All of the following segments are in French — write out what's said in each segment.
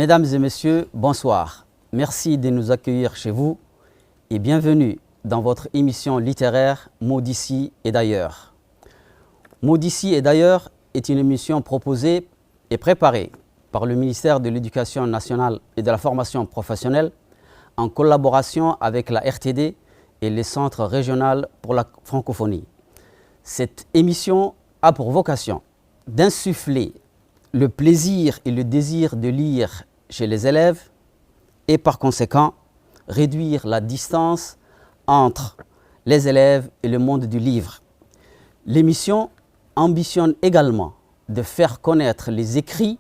Mesdames et messieurs, bonsoir. Merci de nous accueillir chez vous et bienvenue dans votre émission littéraire Mots d'ici et d'ailleurs. Mots d'ici et d'ailleurs est une émission proposée et préparée par le ministère de l'Éducation nationale et de la formation professionnelle en collaboration avec la RTD et les centres régionaux pour la francophonie. Cette émission a pour vocation d'insuffler le plaisir et le désir de lire chez les élèves et par conséquent réduire la distance entre les élèves et le monde du livre. L'émission ambitionne également de faire connaître les écrits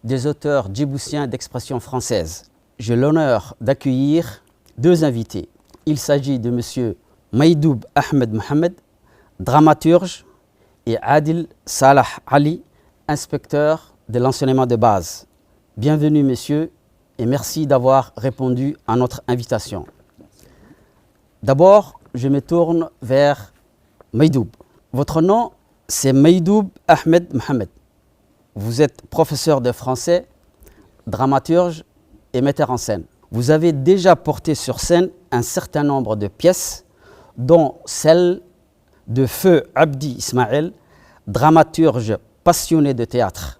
des auteurs djiboutiens d'expression française. J'ai l'honneur d'accueillir deux invités. Il s'agit de M. Maïdoub Ahmed Mohamed, dramaturge, et Adil Salah Ali, inspecteur de l'enseignement de base. Bienvenue messieurs et merci d'avoir répondu à notre invitation. D'abord, je me tourne vers Maïdoub. Votre nom, c'est Maïdoub Ahmed Mohamed. Vous êtes professeur de français, dramaturge et metteur en scène. Vous avez déjà porté sur scène un certain nombre de pièces, dont celle de Feu Abdi Ismaël, dramaturge passionné de théâtre.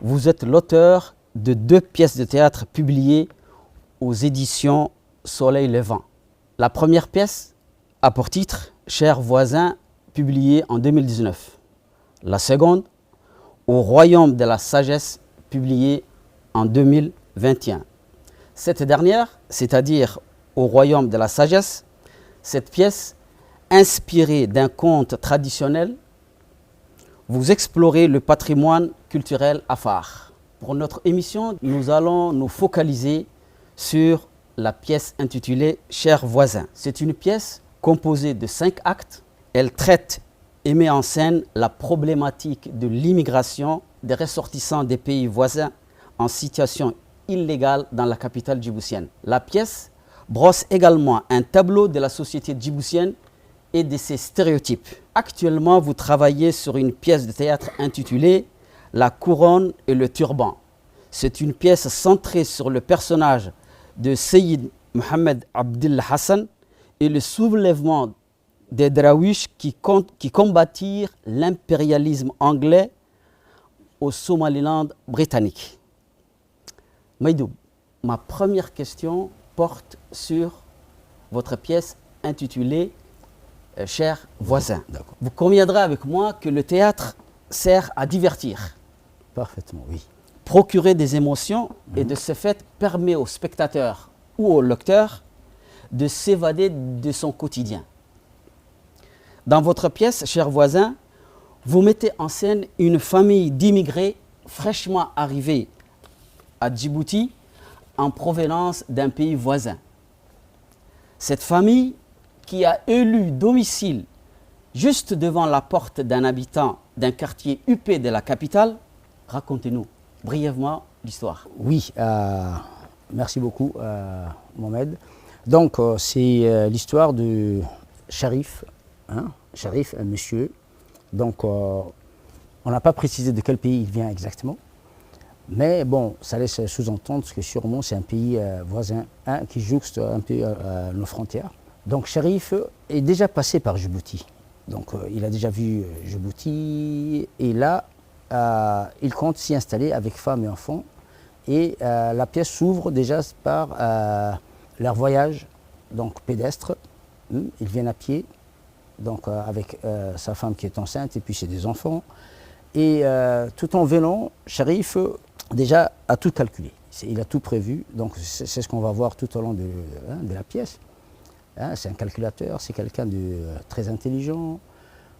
Vous êtes l'auteur de 2 pièces de théâtre publiées aux éditions Soleil Levant. La première pièce a pour titre « Chers voisins » publiée en 2019. La seconde, « Au royaume de la sagesse » publiée en 2021. Cette dernière, c'est-à-dire « Au royaume de la sagesse », cette pièce, inspirée d'un conte traditionnel, vous explorez le patrimoine culturel afar. Pour notre émission, nous allons nous focaliser sur la pièce intitulée « Chers voisins ». C'est une pièce composée de 5 actes. Elle traite et met en scène la problématique de l'immigration des ressortissants des pays voisins en situation illégale dans la capitale djiboutienne. La pièce brosse également un tableau de la société djiboutienne et de ses stéréotypes. Actuellement, vous travaillez sur une pièce de théâtre intitulée « La couronne et le turban ». C'est une pièce centrée sur le personnage de Seyyid Mohamed Abdel Hassan et le soulèvement des Drawish qui combattirent l'impérialisme anglais au Somaliland britannique. Maïdoub, ma première question porte sur votre pièce intitulée Chers voisins. Vous conviendrez avec moi que le théâtre sert à divertir. Parfaitement, oui. Procurer des émotions et de ce fait permet au spectateur ou au lecteur de s'évader de son quotidien. Dans votre pièce, Chers voisins, vous mettez en scène une famille d'immigrés fraîchement arrivés à Djibouti en provenance d'un pays voisin. Cette famille qui a élu domicile juste devant la porte d'un habitant d'un quartier huppé de la capitale, racontez-nous brièvement l'histoire. Oui, merci beaucoup Mohamed. Donc c'est l'histoire de Sharif, Sharif, un monsieur. Donc on n'a pas précisé de quel pays il vient exactement, mais bon, ça laisse sous-entendre que sûrement c'est un pays voisin qui jouxte un peu nos frontières. Donc Sharif est déjà passé par Djibouti, donc il a déjà vu Djibouti et là il compte s'y installer avec femme et enfants et la pièce s'ouvre déjà par leur voyage donc pédestre. Ils viennent à pied donc avec sa femme qui est enceinte et puis ses 2 enfants et tout en venant, Sharif déjà a tout calculé, il a tout prévu, donc c'est ce qu'on va voir tout au long de la pièce. C'est un calculateur, c'est quelqu'un de très intelligent.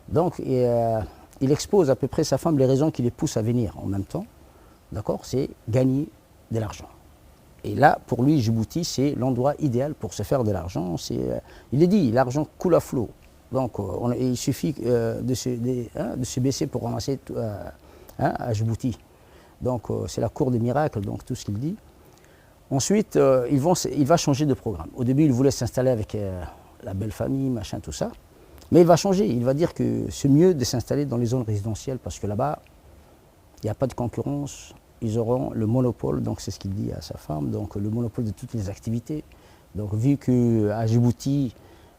Donc, il expose à peu près sa femme les raisons qui les poussent à venir en même temps. D'accord, c'est gagner de l'argent. Et là, pour lui, Djibouti, c'est l'endroit idéal pour se faire de l'argent. Il est dit, l'argent coule à flot. Donc, il suffit de se baisser pour ramasser à Djibouti. Donc, c'est la cour des miracles, donc tout ce qu'il dit. Ensuite, il va changer de programme. Au début, il voulait s'installer avec la belle famille, machin, tout ça. Mais il va changer. Il va dire que c'est mieux de s'installer dans les zones résidentielles parce que là-bas, il n'y a pas de concurrence, ils auront le monopole, donc c'est ce qu'il dit à sa femme, donc le monopole de toutes les activités. Donc vu qu'à Djibouti,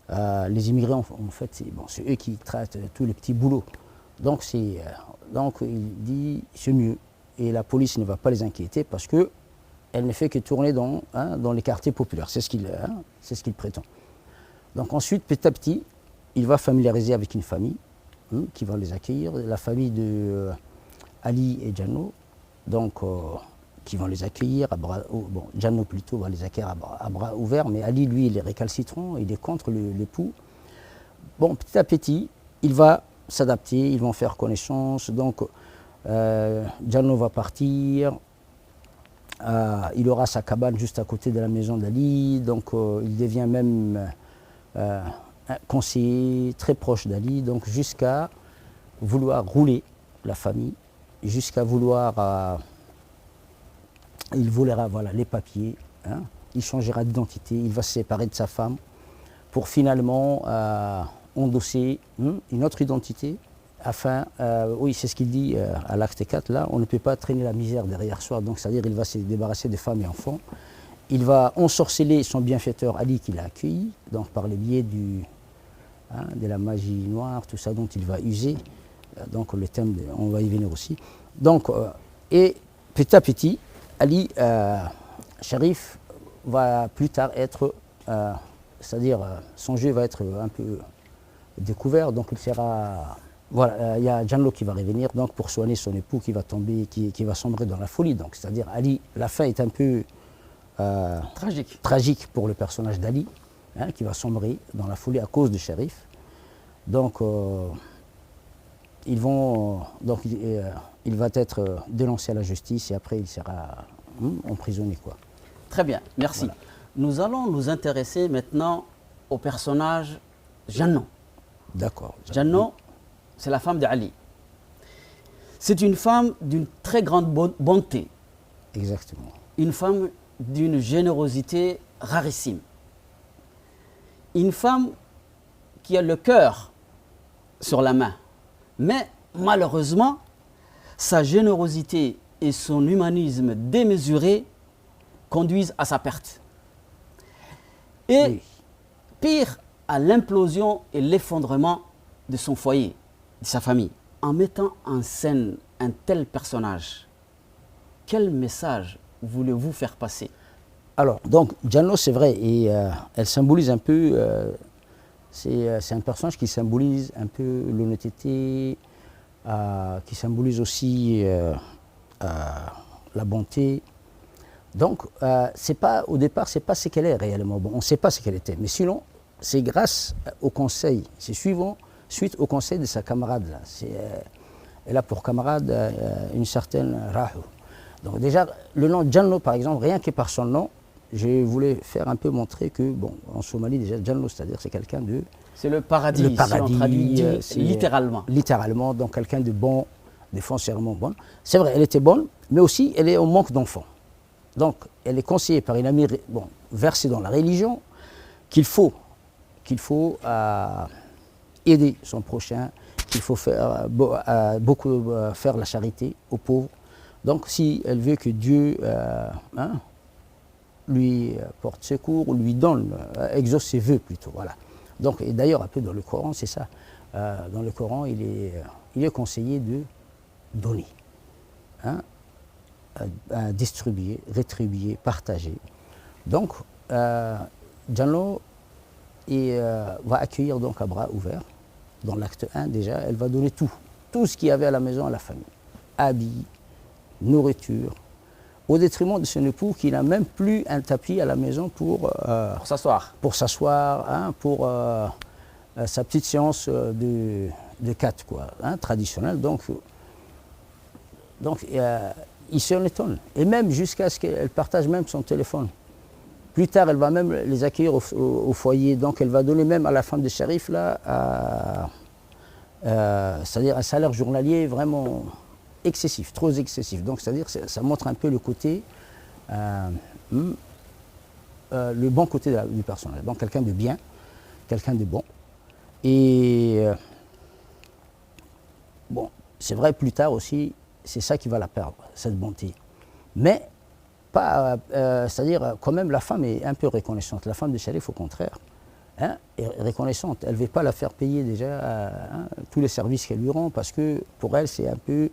les immigrés, en fait, c'est eux qui traitent tous les petits boulots. Donc, donc il dit c'est mieux. Et la police ne va pas les inquiéter parce qu'elle ne fait que tourner dans les quartiers populaires. C'est ce qu'il prétend. Donc ensuite, petit à petit, il va familiariser avec une famille qui va les accueillir. La famille de Ali et Djanno, donc, qui vont les accueillir à bras ouverts. Bon, Djanno plutôt va les accueillir à bras ouverts, mais Ali, lui, il est récalcitrant, il est contre l'époux. Bon, petit à petit, il va s'adapter, ils vont faire connaissance. Donc, Djanno va partir. Il aura sa cabane juste à côté de la maison d'Ali. Donc, il devient même un conseiller très proche d'Ali. Donc, jusqu'à vouloir rouler la famille, jusqu'à vouloir. Il volera les papiers. Il changera d'identité. Il va se séparer de sa femme pour finalement endosser une autre identité afin, oui, c'est ce qu'il dit à l'acte 4, là, on ne peut pas traîner la misère derrière soi, donc c'est-à-dire il va se débarrasser de femmes et enfants. Il va ensorceler son bienfaiteur Ali qu'il a accueilli, donc par le biais de la magie noire, tout ça dont il va user, donc le thème, on va y venir aussi. Donc, et petit à petit, Ali Sharif va plus tard être, c'est-à-dire son jeu va être un peu découvert, donc il sera, voilà, il y a Djanno qui va revenir donc pour soigner son époux qui va tomber, qui va sombrer dans la folie, donc c'est-à-dire Ali, la fin est un peu tragique pour le personnage d'Ali, qui va sombrer dans la folie à cause de Sharif. Donc il va être dénoncé à la justice et après il sera emprisonné, quoi. Très bien, merci. Voilà. Nous allons nous intéresser maintenant au personnage Djanno. D'accord. Djanno, c'est la femme d'Ali. C'est une femme d'une très grande bonté. Exactement. Une femme d'une générosité rarissime. Une femme qui a le cœur sur la main. Mais malheureusement, sa générosité et son humanisme démesuré conduisent à sa perte. Et oui, pire, à l'implosion et l'effondrement de son foyer, de sa famille. En mettant en scène un tel personnage, quel message voulez-vous faire passer? Alors, donc, Djanno, c'est vrai, et elle symbolise un peu, c'est un personnage qui symbolise un peu l'honnêteté, qui symbolise aussi la bonté. Donc, au départ, c'est pas ce qu'elle est réellement. Bon, on ne sait pas ce qu'elle était, mais sinon, c'est grâce au conseil, c'est suite au conseil de sa camarade. Là. Elle a pour camarade une certaine Rahou. Donc déjà, le nom Djanno, par exemple, rien que par son nom, je voulais faire un peu montrer que, bon, en Somalie, déjà, Djanno, c'est-à-dire c'est quelqu'un de... C'est le paradis, si on traduit littéralement. Littéralement, donc quelqu'un de bon, de foncièrement bon. C'est vrai, elle était bonne, mais aussi, elle est en manque d'enfants. Donc, elle est conseillée par une amie versée dans la religion qu'il faut aider son prochain, qu'il faut faire, faire la charité aux pauvres. Donc, si elle veut que Dieu lui porte secours, ou lui donne, exauce ses vœux plutôt, voilà. Donc, et d'ailleurs, un peu dans le Coran, c'est ça. Dans le Coran, il est conseillé de donner, distribuer, rétribuer, partager. Donc, Djanno va accueillir donc à bras ouverts. Dans l'acte 1, déjà, elle va donner tout ce qu'il y avait à la maison à la famille. Habits, nourriture, au détriment de son époux qui n'a même plus un tapis à la maison pour s'asseoir. Pour s'asseoir, pour sa petite séance de quatre, quoi, traditionnelle. Donc il s'en étonne. Et même jusqu'à ce qu'elle partage même son téléphone. Plus tard, elle va même les accueillir au foyer. Donc elle va donner même à la femme de Sharif, là, c'est-à-dire un salaire journalier vraiment excessif, trop excessif. Donc c'est-à-dire ça montre un peu le côté, le bon côté du personnage. Donc quelqu'un de bien, quelqu'un de bon. Et bon, c'est vrai, plus tard aussi, c'est ça qui va la perdre, cette bonté. Mais pas, c'est-à-dire quand même la femme est un peu reconnaissante. La femme de Sharif, au contraire, hein, est reconnaissante. Elle ne veut pas la faire payer déjà tous les services qu'elle lui rend parce que pour elle, c'est un peu,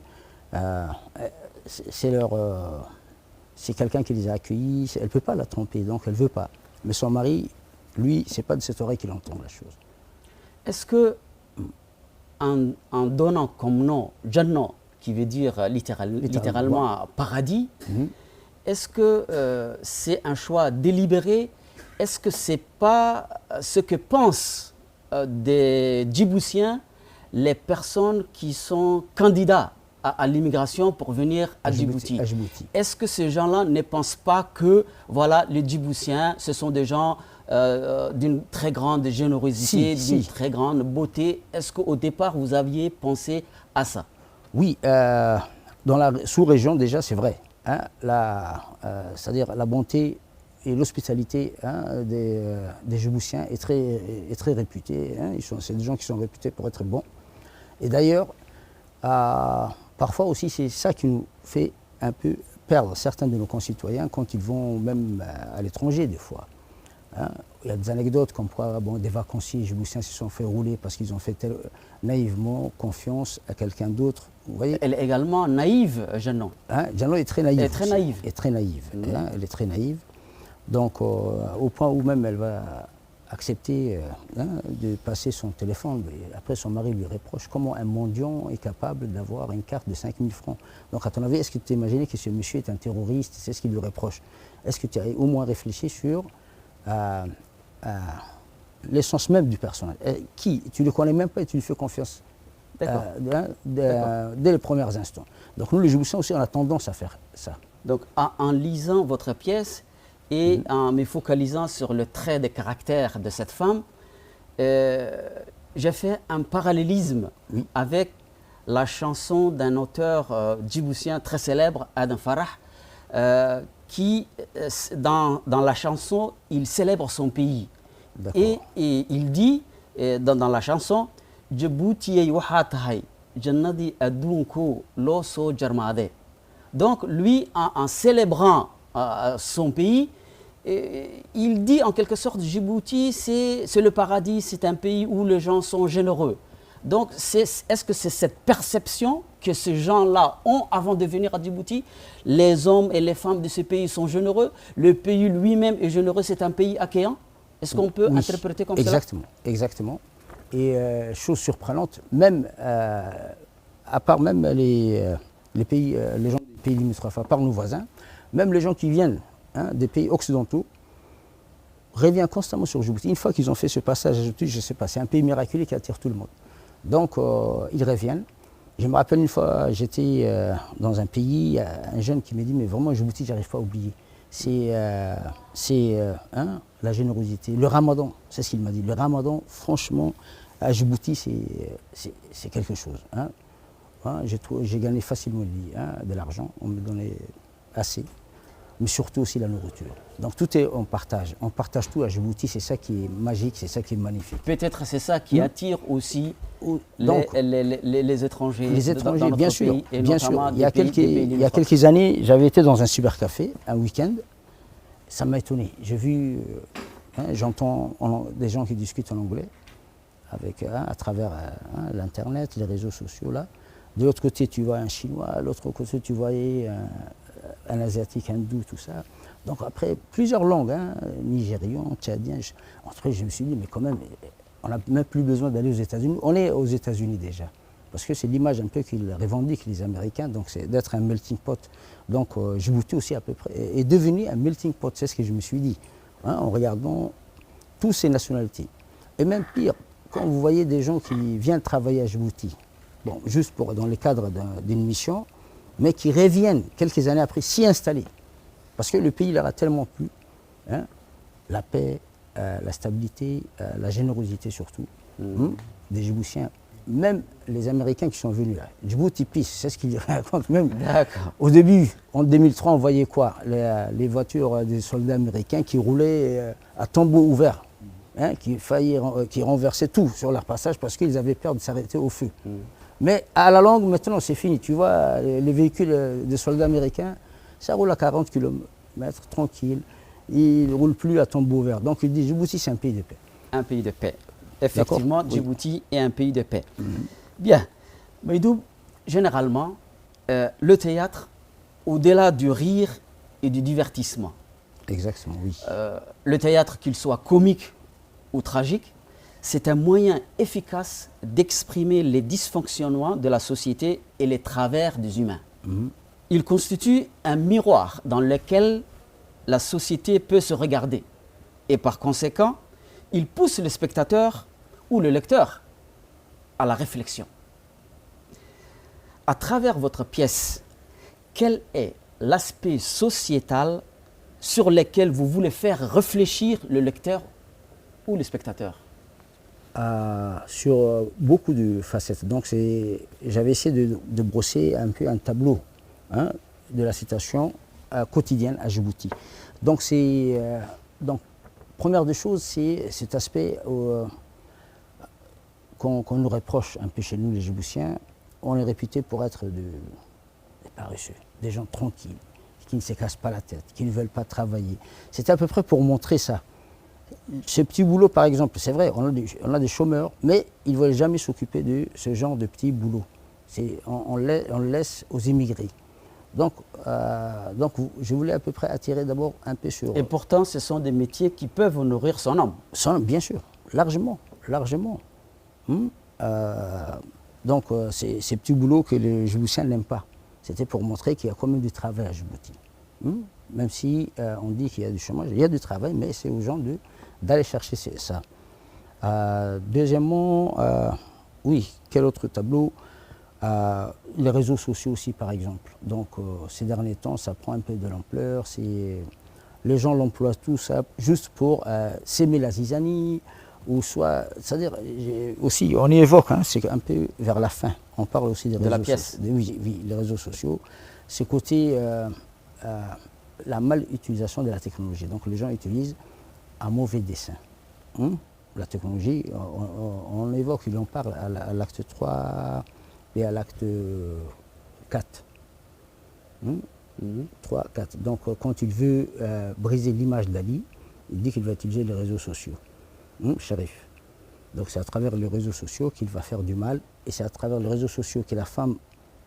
c'est quelqu'un qui les a accueillis. Elle ne peut pas la tromper, donc elle ne veut pas. Mais son mari, lui, c'est pas de cette oreille qu'il entend la chose. Est-ce que en donnant comme nom Jannah, qui veut dire littéralement paradis, est-ce que c'est un choix délibéré? Est-ce que c'est pas ce que pensent des Djiboutiens, les personnes qui sont candidats à l'immigration pour venir à Djibouti? Est-ce que ces gens-là ne pensent pas que voilà, les Djiboutiens, ce sont des gens d'une très grande générosité, d'une très grande beauté? Est-ce qu'au départ, vous aviez pensé à ça? Oui, dans la sous-région, déjà, c'est vrai. Hein, c'est-à-dire la bonté et l'hospitalité des Djiboutiens est très réputée. Hein, c'est des gens qui sont réputés pour être bons. Et d'ailleurs, parfois aussi, c'est ça qui nous fait un peu perdre certains de nos concitoyens quand ils vont même à l'étranger, des fois. Hein, il y a des anecdotes comme quoi des vacanciers djiboutiens se sont fait rouler parce qu'ils ont fait naïvement confiance à quelqu'un d'autre. Elle est également naïve, Jannah. Hein, Jannah est très naïve. Elle est très naïve. Elle est très naïve. Hein, elle est très naïve. Donc, au point où même elle va accepter de passer son téléphone. Et après, son mari lui reproche comment un mendiant est capable d'avoir une carte de 5 000 francs. Donc, à ton avis, est-ce que tu imaginais que ce monsieur est un terroriste? C'est ce qu'il lui reproche. Est-ce que tu as au moins réfléchi sur l'essence même du personnage? Qui? Tu ne le connais même pas et tu lui fais confiance dès les premiers instants. Donc, nous, les Djiboutiens aussi, on a tendance à faire ça. Donc, en lisant votre pièce, et en me focalisant sur le trait de caractère de cette femme, j'ai fait un parallélisme avec la chanson d'un auteur djiboutien très célèbre, Adam Farah, qui, dans la chanson, il célèbre son pays. Et il dit dans la chanson, Djibouti wahatahay, jannadi adunko loso jarmade. Donc, lui, en célébrant son pays, il dit en quelque sorte Djibouti, c'est le paradis, c'est un pays où les gens sont généreux. Donc, est-ce que c'est cette perception que ces gens-là ont avant de venir à Djibouti? Les hommes et les femmes de ce pays sont généreux, le pays lui-même est généreux, c'est un pays accueillant? Est-ce qu'on peut interpréter comme ça? Exactement. Et chose surprenante, même à part même les pays, les gens des pays limitrophes, à part nos voisins, même les gens qui viennent des pays occidentaux reviennent constamment sur Djibouti. Une fois qu'ils ont fait ce passage à Djibouti, je ne sais pas, c'est un pays miraculeux qui attire tout le monde. Donc ils reviennent. Je me rappelle une fois, j'étais dans un pays, un jeune qui m'a dit, mais vraiment Djibouti, je n'arrive pas à oublier. C'est la générosité. Le ramadan, c'est ce qu'il m'a dit. Le ramadan, franchement, à Djibouti, c'est quelque chose. J'ai gagné facilement de l'argent, on me donnait assez. Mais surtout aussi la nourriture. Donc tout est en partage. On partage tout à Djibouti, c'est ça qui est magique, c'est ça qui est magnifique. Peut-être c'est ça qui attire aussi les étrangers. Les étrangers, bien sûr. Pays, et bien sûr. Il y a quelques quelques années, j'avais été dans un cybercafé, un week-end. Ça m'a étonné. J'ai vu, j'entends des gens qui discutent en anglais à travers l'Internet, les réseaux sociaux. Là. De l'autre côté, tu vois un Chinois, de l'autre côté, tu voyais un Asiatique, hindou, tout ça. Donc après, plusieurs langues, nigérian, tchadien. Après, je me suis dit, mais quand même, on n'a même plus besoin d'aller aux États-Unis. On est aux États-Unis déjà. Parce que c'est l'image un peu qu'ils revendiquent, les Américains, donc c'est d'être un melting pot. Donc Djibouti aussi, à peu près, est devenu un melting pot, c'est ce que je me suis dit, en regardant toutes ces nationalités. Et même pire, quand vous voyez des gens qui viennent travailler à Djibouti, bon, juste dans le cadre d'une mission, mais qui reviennent quelques années après s'y installer. Parce que le pays leur a tellement plu, la paix, la stabilité, la générosité surtout, des Djiboutiens. Même les Américains qui sont venus là, Djibouti Peace, c'est ce qu'ils racontent même. Au début, en 2003, on voyait quoi? Les voitures des soldats américains qui roulaient à tombeau ouvert, qui renversaient tout sur leur passage parce qu'ils avaient peur de s'arrêter au feu. Mais à la longue, maintenant, c'est fini. Tu vois, les véhicules des soldats américains, ça roule à 40 km tranquille, il ne roule plus à tombeau ouvert. Donc il dit Djibouti, c'est un pays de paix. Un pays de paix. Effectivement, Oui. Djibouti est un pays de paix. Bien. Maïdoub, généralement, le théâtre, au-delà du rire et du divertissement, Exactement, oui. le théâtre, qu'il soit comique ou tragique, c'est un moyen efficace d'exprimer les dysfonctionnements de la société et les travers des humains. Il constitue un miroir dans lequel la société peut se regarder. Et par conséquent, il pousse le spectateur ou le lecteur à la réflexion. À travers votre pièce, quel est l'aspect sociétal sur lequel vous voulez faire réfléchir le lecteur ou le spectateur? Sur beaucoup de facettes. Donc j'avais essayé de brosser un peu un tableau de la situation quotidienne à Djibouti. Donc première des choses, c'est cet aspect qu'on nous reproche un peu chez nous les Djiboutiens. On est réputé pour être des paresseux, des gens tranquilles, qui ne se cassent pas la tête, qui ne veulent pas travailler. C'était à peu près pour montrer ça. Ce petit boulot, par exemple, c'est vrai, on a des chômeurs, mais ils ne veulent jamais s'occuper de ce genre de petit boulot. On le laisse aux immigrés. Donc, je voulais à peu près attirer d'abord un peu sur... Et pourtant, ce sont des métiers qui peuvent nourrir son âme. Bien sûr, largement. Donc, ces petits boulots que les Djiboutiens n'aiment pas. C'était pour montrer qu'il y a quand même du travail à Djibouti. Même si on dit qu'il y a du chômage, il y a du travail, mais c'est aux gens d'aller chercher ça. Deuxièmement, oui, quel autre tableau? Les réseaux sociaux aussi, par exemple. Donc, ces derniers temps, ça prend un peu de l'ampleur. Les gens l'emploient tout ça juste pour s'aimer la zizanie, ou soit, c'est-à-dire, aussi, on y évoque, c'est un peu vers la fin. On parle aussi des réseaux sociaux. De la pièce. Oui, les réseaux sociaux. C'est côté la mal-utilisation de la technologie. Donc, les gens utilisent un mauvais dessin. La technologie, on évoque, il en parle à l'acte 3 et à l'acte 4. 3, 4. Donc, quand il veut briser l'image d'Ali, il dit qu'il va utiliser les réseaux sociaux. Sharif. Donc, c'est à travers les réseaux sociaux qu'il va faire du mal, et c'est à travers les réseaux sociaux que la femme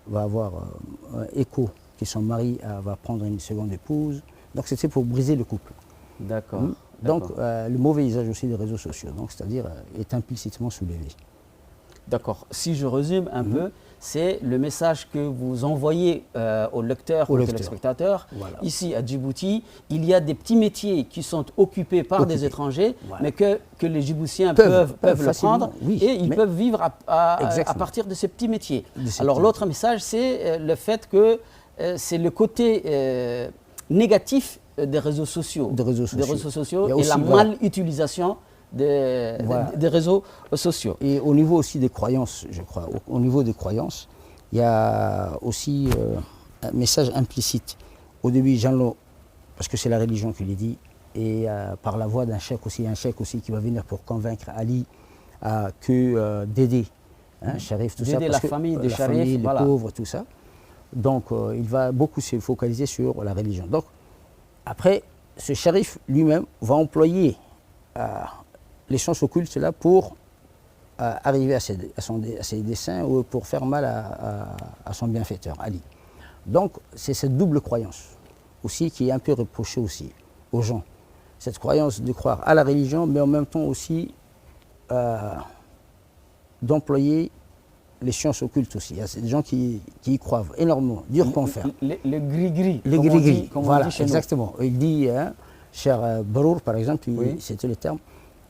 va avoir un écho, que son mari va prendre une seconde épouse. Donc, c'était pour briser le couple. D'accord. Donc, le mauvais usage aussi des réseaux sociaux, donc c'est-à-dire est implicitement soulevé. D'accord. Si je résume un peu, c'est le message que vous envoyez au lecteur, au téléspectateur. Voilà. Ici, à Djibouti, il y a des petits métiers qui sont occupés par des étrangers, voilà, mais que les Djiboutiens peuvent le prendre, et ils peuvent vivre à partir de ces petits métiers. Alors, l'autre message, c'est le fait que c'est le côté négatif des réseaux sociaux. Des réseaux sociaux et la mal-utilisation des réseaux sociaux. Et au niveau aussi des croyances, je crois, au niveau des croyances, il y a aussi un message implicite. Au début, parce que c'est la religion qui le dit, et par la voix d'un cheikh aussi, qui va venir pour convaincre Ali d'aider Sharif, tout ça. D'aider la famille de Sharif, les pauvres, tout ça. Donc, il va beaucoup se focaliser sur la religion. Donc, après, ce Sharif lui-même va employer les sciences occultes là pour arriver à ses desseins ou pour faire mal à son bienfaiteur, Ali. Donc, c'est cette double croyance aussi qui est un peu reprochée aussi aux gens. Cette croyance de croire à la religion, mais en même temps aussi d'employer les sciences occultes aussi. Il y a des gens qui y croient énormément, dur qu'on fait. Le gris-gris. Le gris-gris, voilà, on dit chez exactement. Il dit, cher Barour, par exemple, c'était le terme,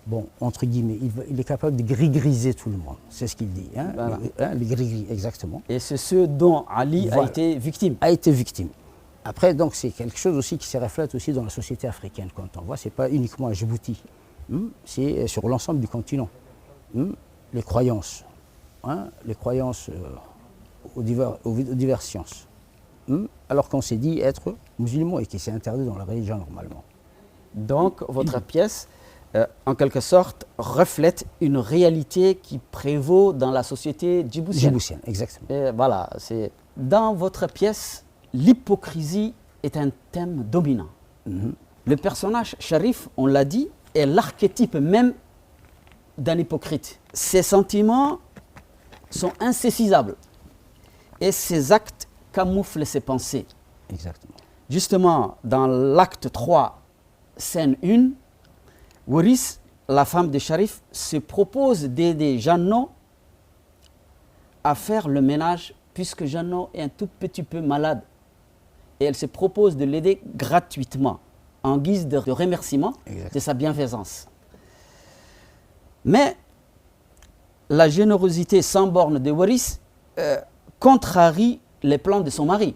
bon, entre guillemets, il est capable de gris-griser tout le monde. C'est ce qu'il dit. Voilà. Le gris-gris, exactement. Et c'est ce dont Ali a été victime. A été victime. Après, donc, c'est quelque chose aussi qui se reflète aussi dans la société africaine. Quand on voit, ce n'est pas uniquement à Djibouti. C'est sur l'ensemble du continent. Les croyances. Les croyances aux diverses sciences. Alors qu'on s'est dit être musulman et qui s'est interdit dans la religion normalement. Donc, votre pièce, en quelque sorte, reflète une réalité qui prévaut dans la société djiboutienne. Djiboutienne, exactement. Et voilà, c'est dans votre pièce, l'hypocrisie est un thème dominant. Le personnage Sharif, on l'a dit, est l'archétype même d'un hypocrite. Ses sentiments sont insaisissables et ses actes camouflent ses pensées. Exactement. Justement, dans l'acte 3, scène 1, Waris, la femme de Sharif, se propose d'aider Jeannot à faire le ménage puisque Jeannot est un tout petit peu malade. Et elle se propose de l'aider gratuitement en guise de remerciement de sa bienfaisance. Mais la générosité sans borne de Waris contrarie les plans de son mari,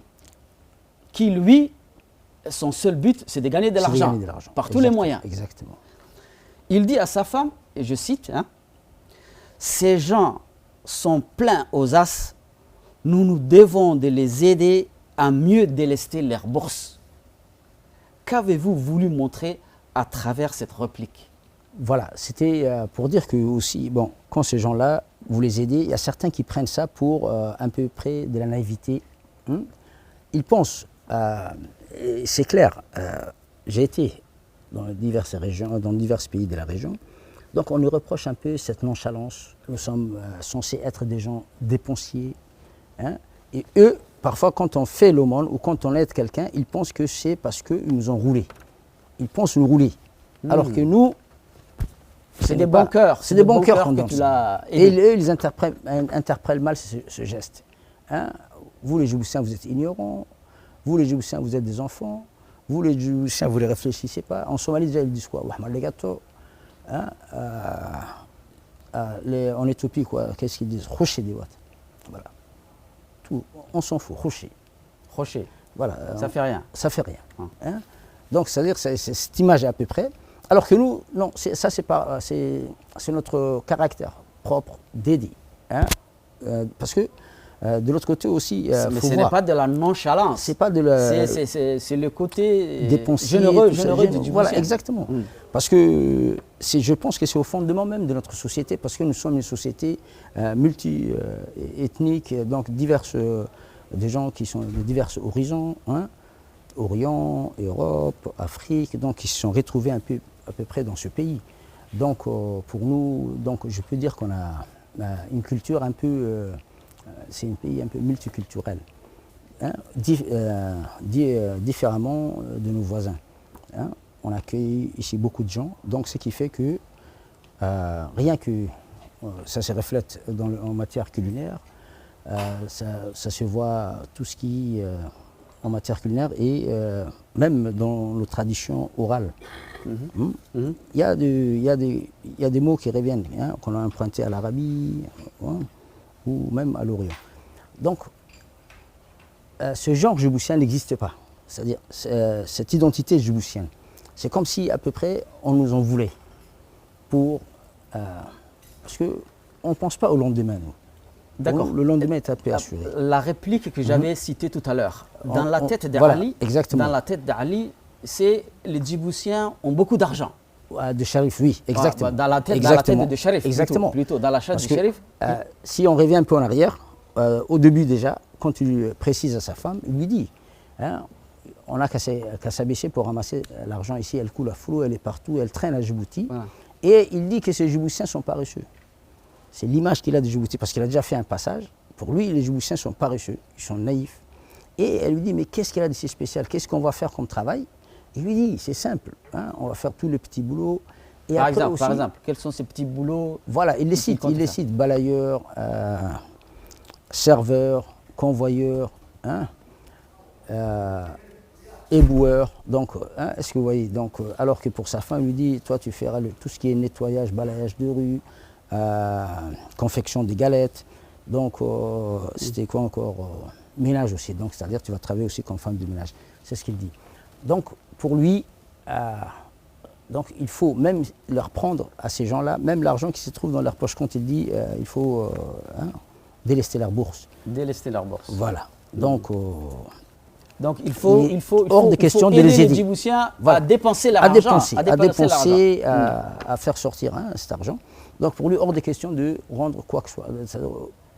qui lui, son seul but, c'est de gagner de l'argent par tous les moyens. Exactement. Il dit à sa femme, et je cite, ces gens sont pleins aux as, nous nous devons de les aider à mieux délester leur bourse. Qu'avez-vous voulu montrer à travers cette réplique? Voilà, c'était pour dire que aussi, bon, quand ces gens-là, vous les aidez, il y a certains qui prennent ça pour un peu près de la naïveté. Ils pensent, c'est clair, j'ai été dans diverses régions, dans divers pays de la région, donc on nous reproche un peu cette nonchalance. Nous sommes censés être des gens dépensiers, et eux, parfois quand on fait l'aumône ou quand on aide quelqu'un, ils pensent que c'est parce qu'ils nous ont roulés. Ils pensent nous rouler, alors que nous, c'est des bons cœurs. C'est des bons cœurs qu'on donne. Et eux, ils interprètent mal ce geste. Vous les Djiboutiens, vous êtes ignorants. Vous les Djiboutiens, vous êtes des enfants. Vous les Djiboutiens, vous ne les réfléchissez pas. En Somalie, déjà, ils disent quoi? Les gâteaux. En Éthiopie, quoi, qu'est-ce qu'ils disent? Rocher des watts. Voilà. Tout, on s'en fout, rocher. Rocher. Voilà. Ça fait rien. Ça fait rien. Donc, c'est-à-dire, c'est cette image à peu près. Alors que nous, non, ça c'est notre caractère propre, d'aider. Parce que de l'autre côté aussi, mais ce n'est pas de la nonchalance. C'est pas de la. C'est le côté dépensier, généreux du Djiboutien. Voilà, exactement. Parce que je pense que c'est au fondement même de notre société, parce que nous sommes une société multi-ethnique, donc diverses, des gens qui sont de divers horizons. Orient, Europe, Afrique, donc ils se sont retrouvés à peu près dans ce pays. Donc pour nous, donc, je peux dire qu'on a une culture un peu, c'est un pays un peu multiculturel, différemment de nos voisins. On accueille ici beaucoup de gens, donc ce qui fait que rien que ça se reflète en matière culinaire, ça se voit tout ce qui en matière culinaire et même dans nos traditions orales. Il y a des mots qui reviennent, qu'on a empruntés à l'Arabie ou même à l'Orient. Donc, ce genre djiboutien n'existe pas. C'est-à-dire, cette identité djiboutienne. C'est comme si, à peu près, on nous en voulait. Parce qu'on ne pense pas au lendemain, nous. D'accord. Le lendemain est un peu assuré. La réplique que j'avais citée tout à l'heure, dans la tête d'Ali, c'est les Djiboutiens ont beaucoup d'argent. De Sharif, oui, exactement. Dans la tête de Sharif, exactement. Plutôt dans la tête de Sharif. Si on revient un peu en arrière, au début déjà, quand il précise à sa femme, il lui dit, on n'a qu'à s'abaisser pour ramasser l'argent ici, elle coule à flot, elle est partout, elle traîne à Djibouti. Voilà. Et il dit que ces Djiboutiens sont paresseux. C'est l'image qu'il a de Djibouti, parce qu'il a déjà fait un passage. Pour lui, les Djiboutiens sont paresseux, ils sont naïfs. Et elle lui dit, mais qu'est-ce qu'il a de si spécial? Qu'est-ce qu'on va faire comme travail? Il lui dit, c'est simple, on va faire tous les petits boulots. Et par exemple, quels sont ces petits boulots? Voilà, il les cite, balayeur, serveur, convoyeur, éboueur. Donc, est-ce que vous voyez? Donc, alors que pour sa femme, il lui dit, toi tu feras tout ce qui est nettoyage, balayage de rue, confection des galettes. Donc, c'était quoi encore? Ménage aussi. Donc, c'est-à-dire tu vas travailler aussi comme femme de ménage. C'est ce qu'il dit. Donc, pour lui, donc, il faut même leur prendre à ces gens-là, même l'argent qui se trouve dans leur poche, quand il dit il faut délester leur bourse. Délester leur bourse. Voilà. Donc il faut hors de question de les aider. Les Djiboutiens à dépenser leur argent. À faire sortir cet argent. Donc pour lui, hors de question de rendre quoi que ce soit.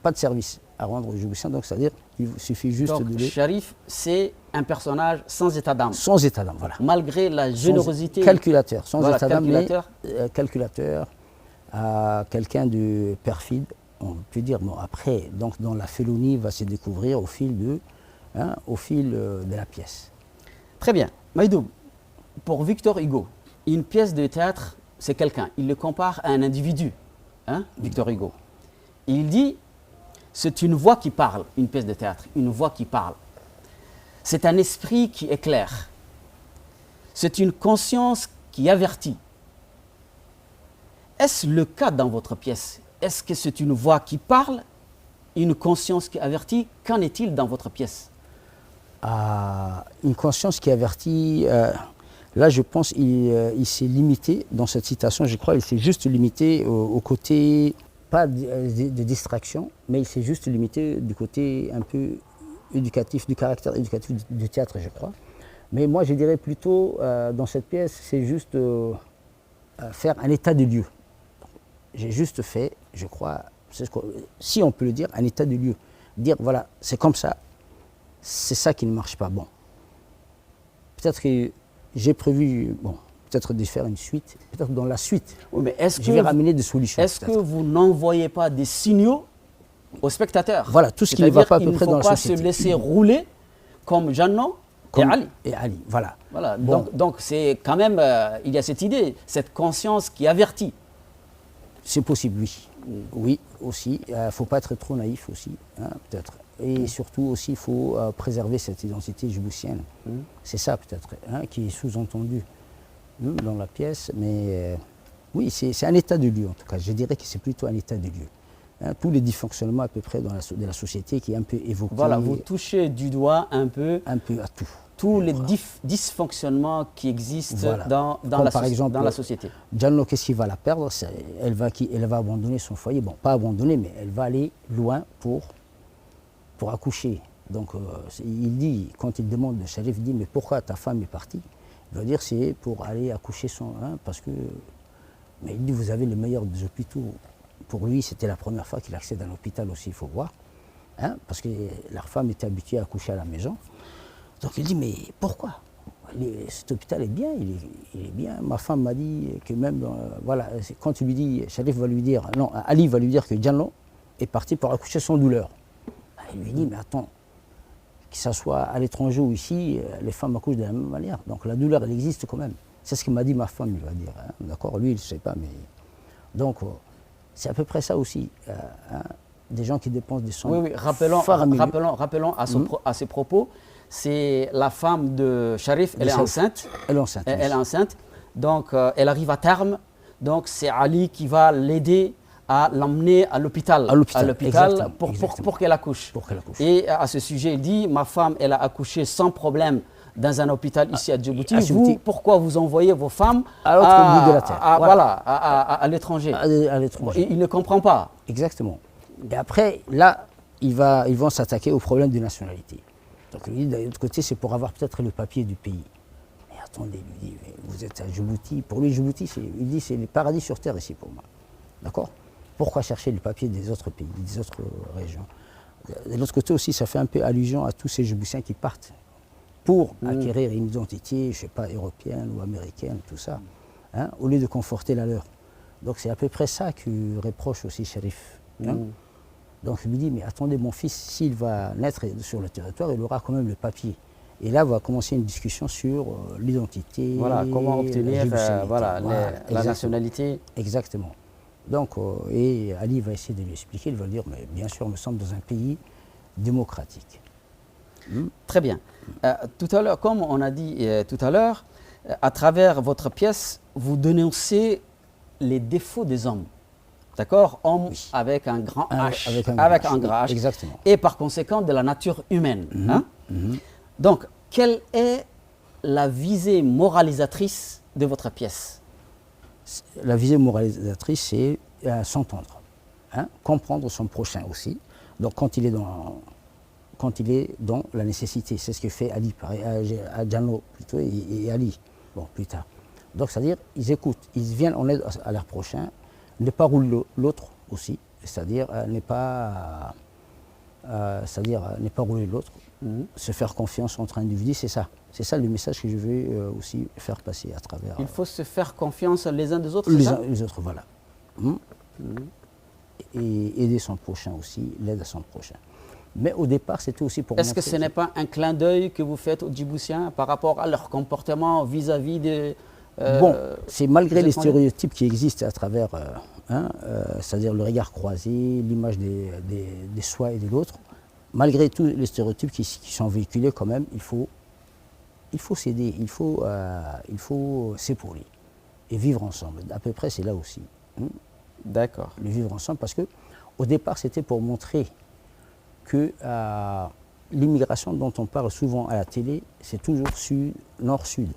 Pas de service à rendre aux Djiboutiens. Donc c'est-à-dire qu'il suffit juste donc, de les... Sharif, c'est un personnage sans état d'âme. Sans état d'âme, voilà. Malgré la générosité. Calculateur, sans Voilà, état d'âme, calculateur. mais calculateur, quelqu'un de perfide, on peut dire. Bon, après, donc, dans la félonie va se découvrir au fil de la pièce. Très bien. Maïdoub, pour Victor Hugo, une pièce de théâtre, c'est quelqu'un. Il le compare à un individu, hein, Victor Hugo. Il dit, c'est une voix qui parle, une pièce de théâtre, une voix qui parle. C'est un esprit qui éclaire. C'est une conscience qui avertit. Est-ce le cas dans votre pièce? Est-ce que c'est une voix qui parle, une conscience qui avertit? Qu'en est-il dans votre pièce? Une conscience qui avertit, là je pense qu'il s'est limité, dans cette citation je crois, il s'est juste limité au côté, pas de distraction, mais il s'est juste limité du côté un peu éducatif, du caractère éducatif du théâtre je crois. Mais moi je dirais plutôt, dans cette pièce, c'est juste faire un état de lieu. J'ai juste fait, je crois, si on peut le dire, un état de lieu. Dire voilà, c'est comme ça. C'est ça qui ne marche pas. Bon, peut-être que j'ai prévu, peut-être de faire une suite. Peut-être dans la suite, oui, mais je vais ramener des solutions. Est-ce que vous n'envoyez pas des signaux aux spectateurs? Voilà, tout ce qui ne va pas à peu près dans la société. Il ne faut pas se laisser rouler comme Jeannot et Ali. Voilà. Bon. Donc c'est quand même, il y a cette idée, cette conscience qui avertit. C'est possible, oui. Oui, aussi. Il ne faut pas être trop naïf aussi, hein, peut-être. Et surtout aussi, il faut préserver cette identité djiboutienne. C'est ça peut-être, hein, qui est sous-entendu dans la pièce. Mais oui, c'est un état de lieu en tout cas. Je dirais que c'est plutôt un état de lieu. Hein, tous les dysfonctionnements à peu près de la société qui est un peu évoqué. Voilà, vous touchez du doigt un peu à tout. Tous les dysfonctionnements qui existent dans la société. Jeannot, qu'est-ce qu'il va la perdre? Elle va abandonner son foyer. Bon, pas abandonner, mais elle va aller loin pour accoucher. Donc, il dit, quand il demande, le Sharif dit, mais pourquoi ta femme est partie? Il va dire, c'est pour aller accoucher parce que... Mais il dit, vous avez le meilleur des hôpitaux. Pour lui, c'était la première fois qu'il accède à un hôpital aussi, il faut voir. Hein, parce que leur femme était habituée à accoucher à la maison. Donc il dit, mais pourquoi? Cet hôpital est bien, il est bien. Ma femme m'a dit que même, voilà, quand il lui dit, Sharif va lui dire, non, Ali va lui dire que Jeannot est parti pour accoucher sans douleur. Il lui dit, mais attends, que ce soit à l'étranger ou ici, les femmes accouchent de la même manière. Donc la douleur, elle existe quand même. C'est ce que m'a dit ma femme, il va dire. Hein. D'accord, lui, il ne sait pas, mais... Donc, c'est à peu près ça aussi. Hein. Des gens qui dépensent des sommes. Oui, rappelons à ces propos. C'est la femme de Sharif, elle est enceinte. Elle est enceinte. Elle est enceinte. Donc, elle arrive à terme. Donc, c'est Ali qui va l'aider à l'emmener à l'hôpital. Pour qu'elle accouche. Et à ce sujet, il dit, ma femme, elle a accouché sans problème dans un hôpital ici à Djibouti. Vous, pourquoi vous envoyez vos femmes à l'autre bout de la terre. À l'étranger. À l'étranger. Il ne comprend pas. Exactement. Et après, là, ils vont s'attaquer au problème de nationalité. Donc, lui, d'un autre côté, c'est pour avoir peut-être le papier du pays. Mais attendez, il lui dit, vous êtes à Djibouti. Pour lui, Djibouti, il dit, c'est le paradis sur terre ici pour moi. D'accord? Pourquoi chercher le papier des autres pays, des autres régions? De l'autre côté aussi, ça fait un peu allusion à tous ces Djiboutiens qui partent pour acquérir une identité, je ne sais pas, européenne ou américaine, tout ça, hein, au lieu de conforter la leur. Donc c'est à peu près ça que reproche aussi Sharif. Hein. Donc il lui dit, mais attendez, mon fils, s'il va naître sur le territoire, il aura quand même le papier. Et là, va commencer une discussion sur l'identité. Voilà, comment obtenir la nationalité. Exactement. Donc, et Ali va essayer de lui expliquer, il va dire, mais bien sûr, nous sommes dans un pays démocratique. Très bien. Tout à l'heure, comme on a dit tout à l'heure, à travers votre pièce, vous dénoncez les défauts des hommes. D'accord? Homme avec un grand H. Avec un grand H. Exactement. Et par conséquent, de la nature humaine. Hein? Donc, quelle est la visée moralisatrice de votre pièce? La visée moralisatrice, c'est s'entendre, hein, comprendre son prochain aussi. Donc quand il est dans la nécessité, c'est ce que fait Ali, à Jeannot plutôt, et Ali, bon, plus tard. Donc c'est-à-dire, ils écoutent, ils viennent en aide à leur prochain, ne pas rouler l'autre aussi, c'est-à-dire ne pas c'est-à-dire ne pas rouler l'autre, se faire confiance entre individus, c'est ça. C'est ça le message que je veux aussi faire passer à travers. Il faut se faire confiance les uns des autres, les c'est ça? uns les autres, voilà. Et aider son prochain aussi, l'aide à son prochain. Mais au départ, c'était aussi pour Est-ce que ce n'est pas un clin d'œil que vous faites aux Djiboutiens par rapport à leur comportement vis-à-vis des... Bon, c'est malgré les étrangers stéréotypes qui existent à travers, c'est-à-dire le regard croisé, l'image des soi et de l'autre, malgré tous les stéréotypes qui sont véhiculés quand même, il faut s'aider, il faut s'épauler et vivre ensemble. À peu près, c'est là aussi. D'accord. Le vivre ensemble, parce que au départ, c'était pour montrer que l'immigration dont on parle souvent à la télé, c'est toujours nord-sud.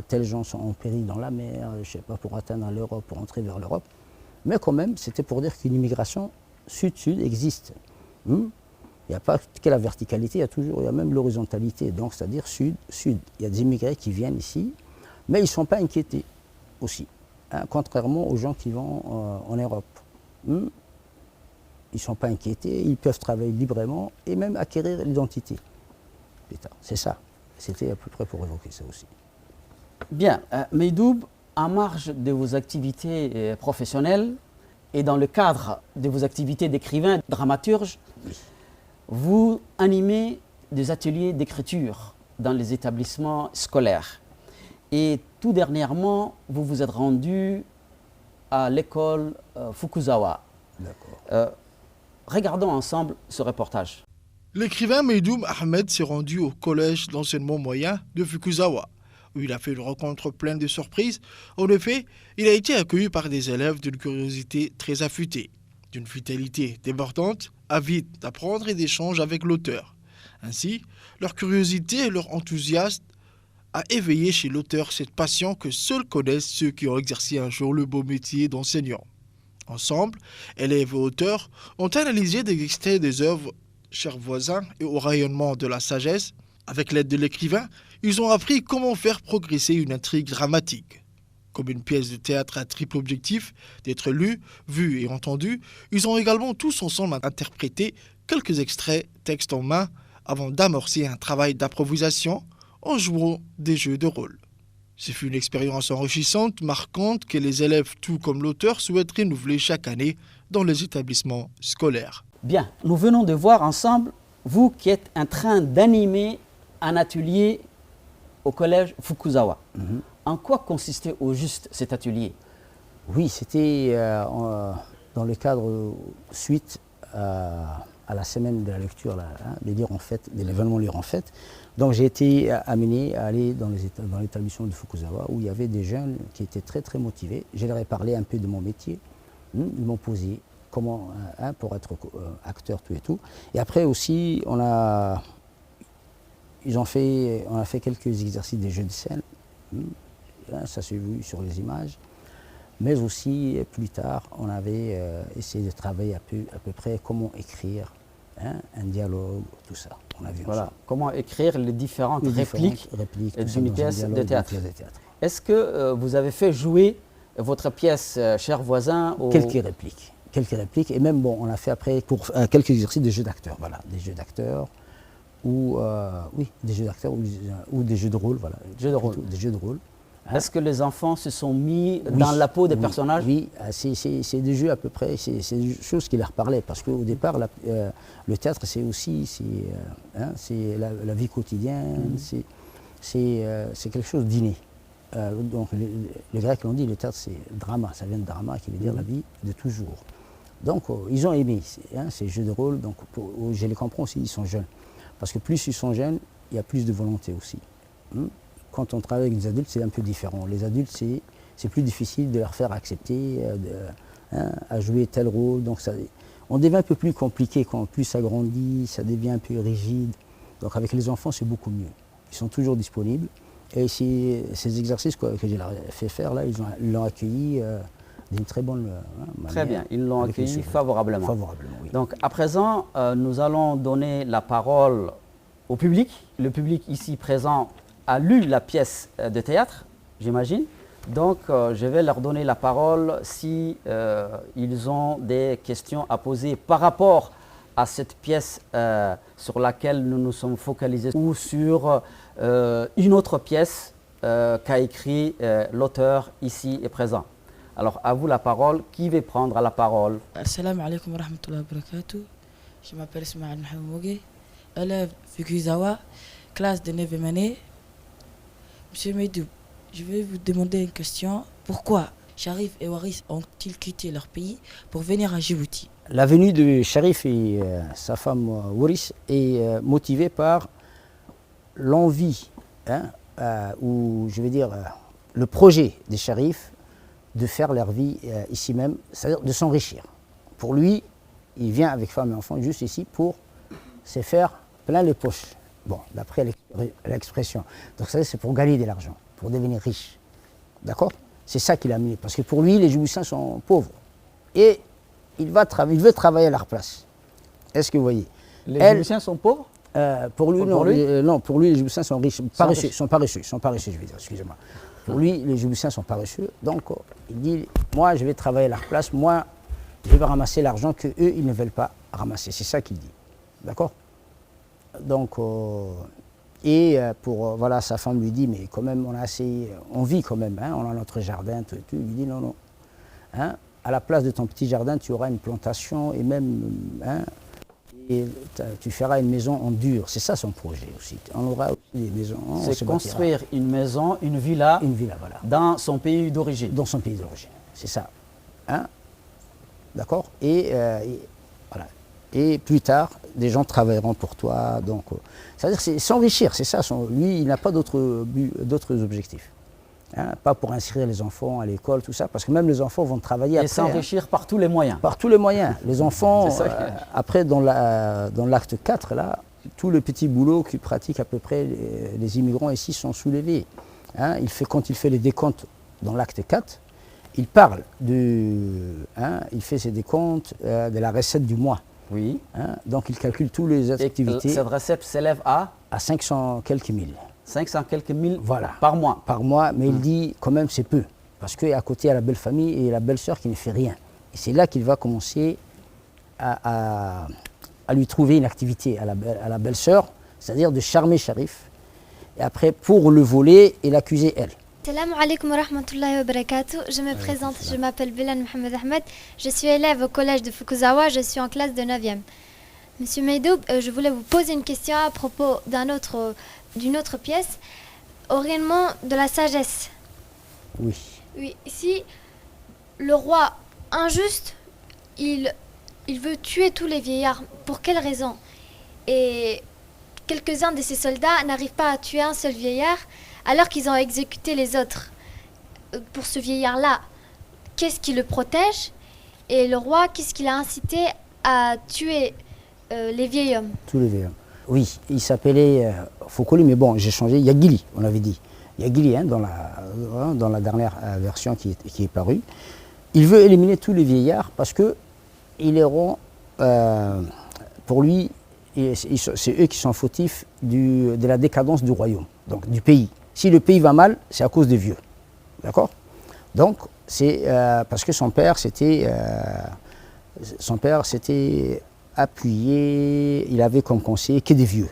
Tels gens sont en péril dans la mer, je ne sais pas, pour atteindre l'Europe, pour entrer vers l'Europe. Mais quand même, c'était pour dire qu'une immigration sud-sud existe. Il n'y a pas que la verticalité, il y a même l'horizontalité, donc c'est-à-dire sud-sud. Il y a des immigrés qui viennent ici, mais ils ne sont pas inquiétés aussi, contrairement aux gens qui vont en Europe. Ils ne sont pas inquiétés, ils peuvent travailler librement et même acquérir l'identité. C'est ça. C'était à peu près pour évoquer ça aussi. Bien. Meïdoub, en marge de vos activités professionnelles et dans le cadre de vos activités d'écrivain, dramaturge, vous animez des ateliers d'écriture dans les établissements scolaires. Et tout dernièrement, vous vous êtes rendu à l'école Fukuzawa. D'accord. Regardons ensemble ce reportage. L'écrivain Meïdoub Ahmed s'est rendu au collège d'enseignement moyen de Fukuzawa, où il a fait une rencontre pleine de surprises. En effet, il a été accueilli par des élèves d'une curiosité très affûtée, d'une vitalité débordante, avides d'apprendre et d'échanger avec l'auteur. Ainsi, leur curiosité et leur enthousiasme a éveillé chez l'auteur cette passion que seuls connaissent ceux qui ont exercé un jour le beau métier d'enseignant. Ensemble, élèves et auteurs ont analysé des extraits des œuvres chers voisins et au rayonnement de la sagesse. Avec l'aide de l'écrivain, ils ont appris comment faire progresser une intrigue dramatique. Comme une pièce de théâtre à triple objectif, d'être lue, vue et entendue, ils ont également tous ensemble interprété quelques extraits, texte en main, avant d'amorcer un travail d'improvisation en jouant des jeux de rôle. Ce fut une expérience enrichissante, marquante, que les élèves, tout comme l'auteur, souhaitent renouveler chaque année dans les établissements scolaires. Bien, nous venons de voir ensemble, vous qui êtes en train d'animer un atelier au collège Fukuzawa. En quoi consistait au juste cet atelier? Oui, c'était dans le cadre suite à la semaine de la lecture, de l'événement Lire en fête. Donc j'ai été amené à aller dans l'établissement de Fukuzawa où il y avait des jeunes qui étaient très très motivés. Je leur ai parlé un peu de mon métier. Ils m'ont posé comment pour être acteur, tout et tout. Et après aussi, on a fait quelques exercices des jeux de scène. Ça s'est vu sur les images. Mais aussi, plus tard, on avait essayé de travailler à peu près comment écrire un dialogue, tout ça. On a vu voilà, comment écrire les différentes répliques d'une pièce de théâtre. Est-ce que vous avez fait jouer votre pièce, Chers voisins, Quelques répliques, et même, bon, on a fait après pour quelques exercices de jeux d'acteurs, voilà, des jeux d'acteurs, ou des jeux d'acteurs, ou des jeux de rôle, voilà. Des jeux de rôle. Est-ce que les enfants se sont mis dans la peau des personnages? Oui, c'est des jeux à peu près, c'est des choses qui leur parlaient, parce qu'au départ, le théâtre, c'est aussi c'est la vie quotidienne, c'est quelque chose d'inné. Donc les Grecs l'ont dit, le théâtre c'est drama, ça vient de drama, qui veut dire la vie de toujours. Donc ils ont aimé ces jeux de rôle, donc je les comprends aussi, ils sont jeunes. Parce que plus ils sont jeunes, il y a plus de volonté aussi. Quand on travaille avec des adultes, c'est un peu différent. Les adultes, c'est plus difficile de leur faire accepter à jouer tel rôle. Donc on devient un peu plus compliqué quand plus ça grandit, ça devient un peu rigide. Donc avec les enfants, c'est beaucoup mieux. Ils sont toujours disponibles. Et ces exercices que je leur ai fait faire, là, ils l'ont accueilli d'une très bonne manière. Très bien, ils l'ont accueilli favorablement. Favorablement, oui. Donc à présent, nous allons donner la parole au public. Le public ici présent a lu la pièce de théâtre, j'imagine. Donc je vais leur donner la parole si ils ont des questions à poser par rapport à cette pièce sur laquelle nous nous sommes focalisés ou sur une autre pièce qu'a écrit l'auteur ici et présent. Alors à vous la parole, qui veut prendre la parole? Assalamu alaikum wa rahmatullahi wa barakatuh. Je m'appelle Ismaël Mohamed Mogué, élève Fukuzawa, classe de 9e année. Monsieur Meidou, je vais vous demander une question. Pourquoi Sharif et Waris ont-ils quitté leur pays pour venir à Djibouti? La venue de Sharif et sa femme Waris est motivée par l'envie, ou je vais dire le projet des Sharif de faire leur vie ici même, c'est-à-dire de s'enrichir. Pour lui, il vient avec femme et enfant juste ici pour se faire plein les poches. Bon, d'après l'expression. Donc ça, c'est pour gagner de l'argent, pour devenir riche. D'accord? C'est ça qu'il a mis. Parce que pour lui, les Djiboutiens sont pauvres. Et il veut travailler à leur place. Est-ce que vous voyez? Les Djiboutiens sont pauvres? Pour lui, non. Non, pour lui, les Djiboutiens sont riches. Sont paresseux, je veux dire, excusez-moi. Pour lui, les Djiboutiens sont paresseux. Donc, il dit, moi, je vais travailler à leur place. Moi, je vais ramasser l'argent qu'eux, ils ne veulent pas ramasser. C'est ça qu'il dit. D'accord? Donc, voilà, sa femme lui dit, mais quand même, on vit quand même, hein, on a notre jardin, tout. Il lui dit, non, non. Hein, à la place de ton petit jardin, tu auras une plantation et même, et tu feras une maison en dur. C'est ça son projet aussi. On aura aussi des maisons. C'est construire une maison, une villa, voilà. Dans son pays d'origine. Dans son pays d'origine, c'est ça. Hein? D'accord? Et voilà. Et plus tard, des gens travailleront pour toi. Donc, c'est-à-dire c'est s'enrichir, c'est ça. Lui, il n'a pas d'autres objectifs. Hein? Pas pour inscrire les enfants à l'école, tout ça, parce que même les enfants vont travailler après. Et s'enrichir par tous les moyens. Par tous les moyens. Les enfants, après, dans l'acte 4, là, tout le petit boulot que pratiquent à peu près les immigrants ici sont soulevés. Hein? Quand il fait les décomptes dans l'acte 4, il parle il fait ses décomptes de la recette du mois. Oui. Hein? Donc il calcule toutes les activités. Et cette recette s'élève à 500 quelques mille. 500 quelques mille voilà. Par mois. Par mois, mais il dit quand même c'est peu. Parce qu'à côté, il y a la belle famille et la belle-sœur qui ne fait rien. Et c'est là qu'il va commencer à lui trouver une activité à la belle-sœur, c'est-à-dire de charmer Sharif. Et après, pour le voler et l'accuser elle. Salam alaikum wa rahmatullahi wa barakatuh. Je me présente, je m'appelle Bilal Mohamed Ahmed. Je suis élève au collège de Fukuzawa, je suis en classe de 9e. Monsieur Meidou, je voulais vous poser une question à propos d'une autre pièce, Orientement de la sagesse. Oui. Oui, ici, le roi injuste, il veut tuer tous les vieillards. Pour quelle raison? Et quelques-uns de ses soldats n'arrivent pas à tuer un seul vieillard alors qu'ils ont exécuté les autres. Pour ce vieillard-là, qu'est-ce qui le protège? Et le roi, qu'est-ce qui l'a incité à tuer les vieils hommes? Tous les vieils hommes. Oui, il s'appelait Fokoli, mais bon, j'ai changé. Yagili, on avait dit. Yagili, dans la dernière version qui est parue. Il veut éliminer tous les vieillards parce que pour lui, c'est eux qui sont fautifs de la décadence du royaume, donc du pays. Si le pays va mal, c'est à cause des vieux. D'accord? Donc, c'est parce que son père s'était appuyé, il avait comme conseiller que des vieux.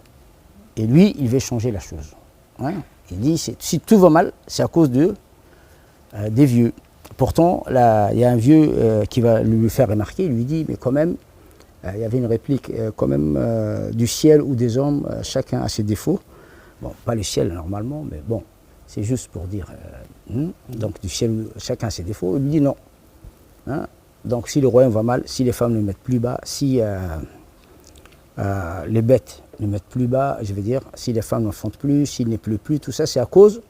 Et lui, il veut changer la chose. Hein? Il dit, si tout va mal, c'est à cause des vieux. Pourtant, là, il y a un vieux qui va lui faire remarquer, il lui dit, mais quand même, il y avait une réplique, quand même, du ciel ou des hommes, chacun a ses défauts. Bon, pas le ciel normalement, mais bon, c'est juste pour dire, donc du ciel, chacun a ses défauts. Il lui dit non. Hein? Donc si le royaume va mal, si les femmes ne mettent plus bas, si les bêtes ne mettent plus bas, je veux dire, si les femmes n'en font plus, s'il ne pleut plus, tout ça, c'est à cause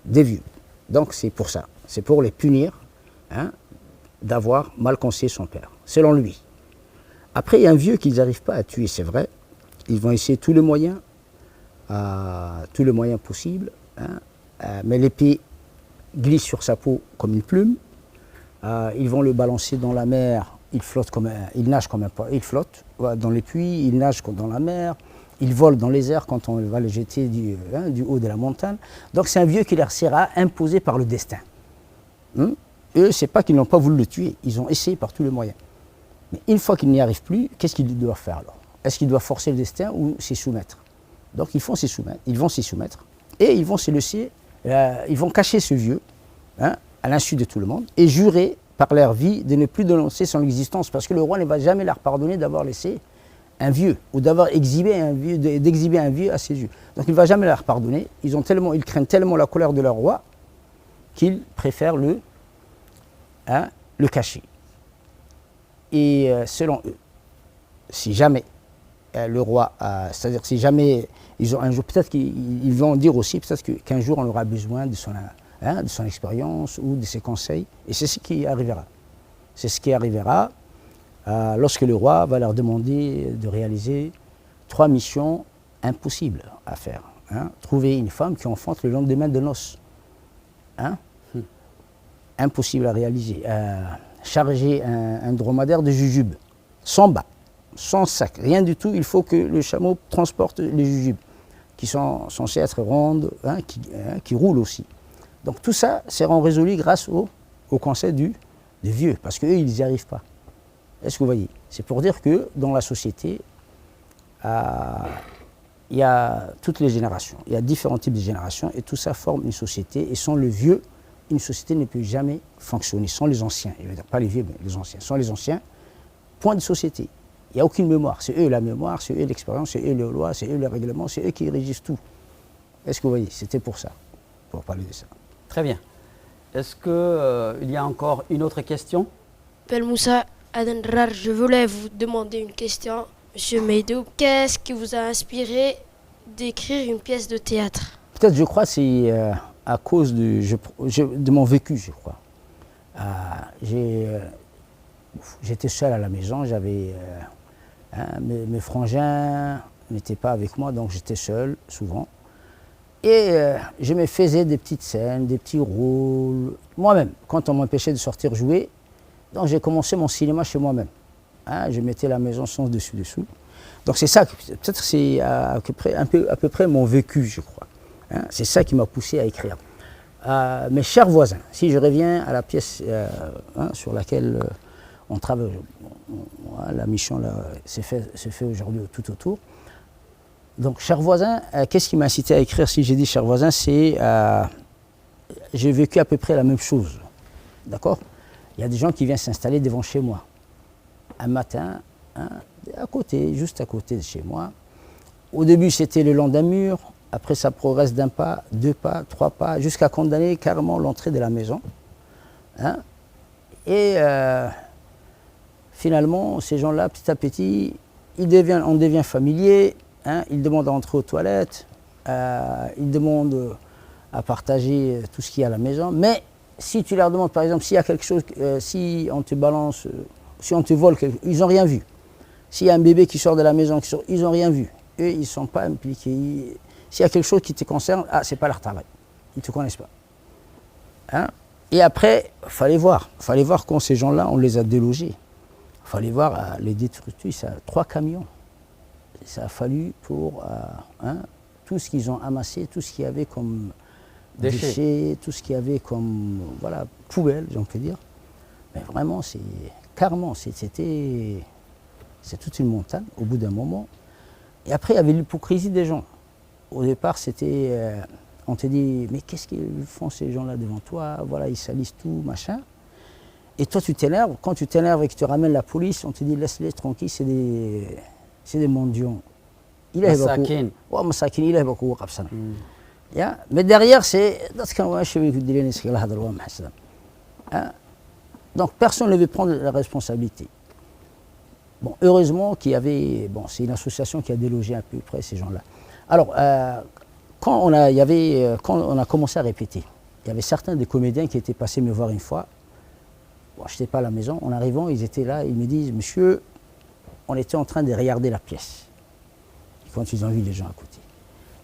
des vieux. Donc c'est pour ça. C'est pour les punir, hein, d'avoir mal conseillé son père, selon lui. Après, il y a un vieux qu'ils n'arrivent pas à tuer, c'est vrai. Ils vont essayer tous les moyens possibles, hein, mais l'épée glisse sur sa peau comme une plume. Ils vont le balancer dans la mer, il nage comme un poisson, il flotte dans les puits, il nage dans la mer, il vole dans les airs quand on va le jeter du haut de la montagne. Donc c'est un vieux qui leur sera imposé par le destin. Eux, c'est pas qu'ils n'ont pas voulu le tuer, ils ont essayé par tous les moyens. Mais une fois qu'il n'y arrive plus, qu'est-ce qu'il doit faire alors? Est-ce qu'il doit forcer le destin ou s'y soumettre? Donc ils vont s'y soumettre et ils vont se laisser, ils vont cacher ce vieux, hein, à l'insu de tout le monde, et jurer par leur vie de ne plus dénoncer son existence, parce que le roi ne va jamais leur pardonner d'avoir laissé un vieux, ou d'avoir exhibé un vieux, d'exhiber un vieux à ses yeux. Donc il ne va jamais leur pardonner. Ils craignent tellement la colère de leur roi qu'ils préfèrent le cacher. Et selon eux, si jamais le roi, c'est-à-dire si jamais ils ont un jour, peut-être qu'ils vont dire aussi peut-être qu'un jour on aura besoin de son expérience ou de ses conseils, et c'est ce qui arrivera. C'est ce qui arrivera lorsque le roi va leur demander de réaliser 3 missions impossibles à faire. Hein. Trouver une femme qui enfante le lendemain de noces. Hein. Impossible à réaliser. Charger un dromadaire de jujubes, sans bas, sans sac, rien du tout. Il faut que le chameau transporte les jujubes, qui sont censés être rondes, hein, qui roulent aussi. Donc tout ça sera résolu grâce au conseil du vieux, parce qu'eux, ils n'y arrivent pas. Est-ce que vous voyez? C'est pour dire que dans la société, il y a toutes les générations, il y a différents types de générations, et tout ça forme une société, et sans le vieux, une société ne peut jamais fonctionner. Sans les anciens, je ne veux dire pas les vieux, mais les anciens. Sans les anciens, point de société. Il n'y a aucune mémoire. C'est eux la mémoire, c'est eux l'expérience, c'est eux les lois, c'est eux les règlements, c'est eux qui régissent tout. Est-ce que vous voyez? C'était pour ça, pour parler de ça. Très bien. Est-ce qu'il y a encore une autre question? Père Moussa Adenrar, je voulais vous demander une question. Monsieur Meïdoub, qu'est-ce qui vous a inspiré d'écrire une pièce de théâtre? Peut-être, je crois, c'est à cause de mon vécu, je crois. J'étais seul à la maison, j'avais mes frangins n'étaient pas avec moi, donc j'étais seul souvent. Et je me faisais des petites scènes, des petits rôles, moi-même, quand on m'empêchait de sortir jouer. Donc j'ai commencé mon cinéma chez moi-même. Hein, je mettais la maison sans dessus-dessous. Donc c'est ça, peut-être c'est à peu près mon vécu, je crois. Hein, c'est ça qui m'a poussé à écrire. Mes chers voisins, si je reviens à la pièce sur laquelle on travaille, la mission se fait aujourd'hui tout autour. Donc, chers voisins, qu'est-ce qui m'a incité à écrire? Si j'ai dit chers voisins, c'est j'ai vécu à peu près la même chose. D'accord? Il y a des gens qui viennent s'installer devant chez moi. Un matin, hein, à côté, juste à côté de chez moi. Au début, c'était le long d'un mur. Après, ça progresse d'un pas, 2 pas, 3 pas, jusqu'à condamner carrément l'entrée de la maison. Hein? Et finalement, ces gens-là, petit à petit, on devient familier. Hein, ils demandent à entrer aux toilettes, ils demandent à partager tout ce qu'il y a à la maison. Mais si tu leur demandes, par exemple, s'il y a quelque chose, si on te balance, si on te vole quelque chose, ils n'ont rien vu. S'il y a un bébé qui sort de la maison, ils n'ont rien vu. Eux, ils ne sont pas impliqués. S'il y a quelque chose qui te concerne, ce n'est pas leur travail. Ils ne te connaissent pas. Hein? Et après, il fallait voir. Il fallait voir quand ces gens-là, on les a délogés. Il fallait voir les détritus, 3 camions. Ça a fallu pour tout ce qu'ils ont amassé, tout ce qu'il y avait comme déchets, tout ce qu'il y avait comme poubelle, j'en peux dire. Mais vraiment, c'est toute une montagne au bout d'un moment. Et après, il y avait l'hypocrisie des gens. Au départ, on te dit, mais qu'est-ce qu'ils font ces gens-là devant toi? Voilà, ils salissent tout, machin. Et toi, tu t'énerves. Quand tu t'énerves et que tu ramènes la police, on te dit, laisse-les tranquilles, c'est des mendiants. Masakin. Masakin, il est beaucoup comme ça. Mais derrière, donc personne ne veut prendre la responsabilité. Bon, heureusement qu'il y avait, c'est une association qui a délogé à peu près ces gens-là. Alors, quand on a commencé à répéter, il y avait certains des comédiens qui étaient passés me voir une fois. Bon, je n'étais pas à la maison. En arrivant, ils étaient là, ils me disent, monsieur, on était en train de regarder la pièce. Et quand ils ont vu les gens à côté,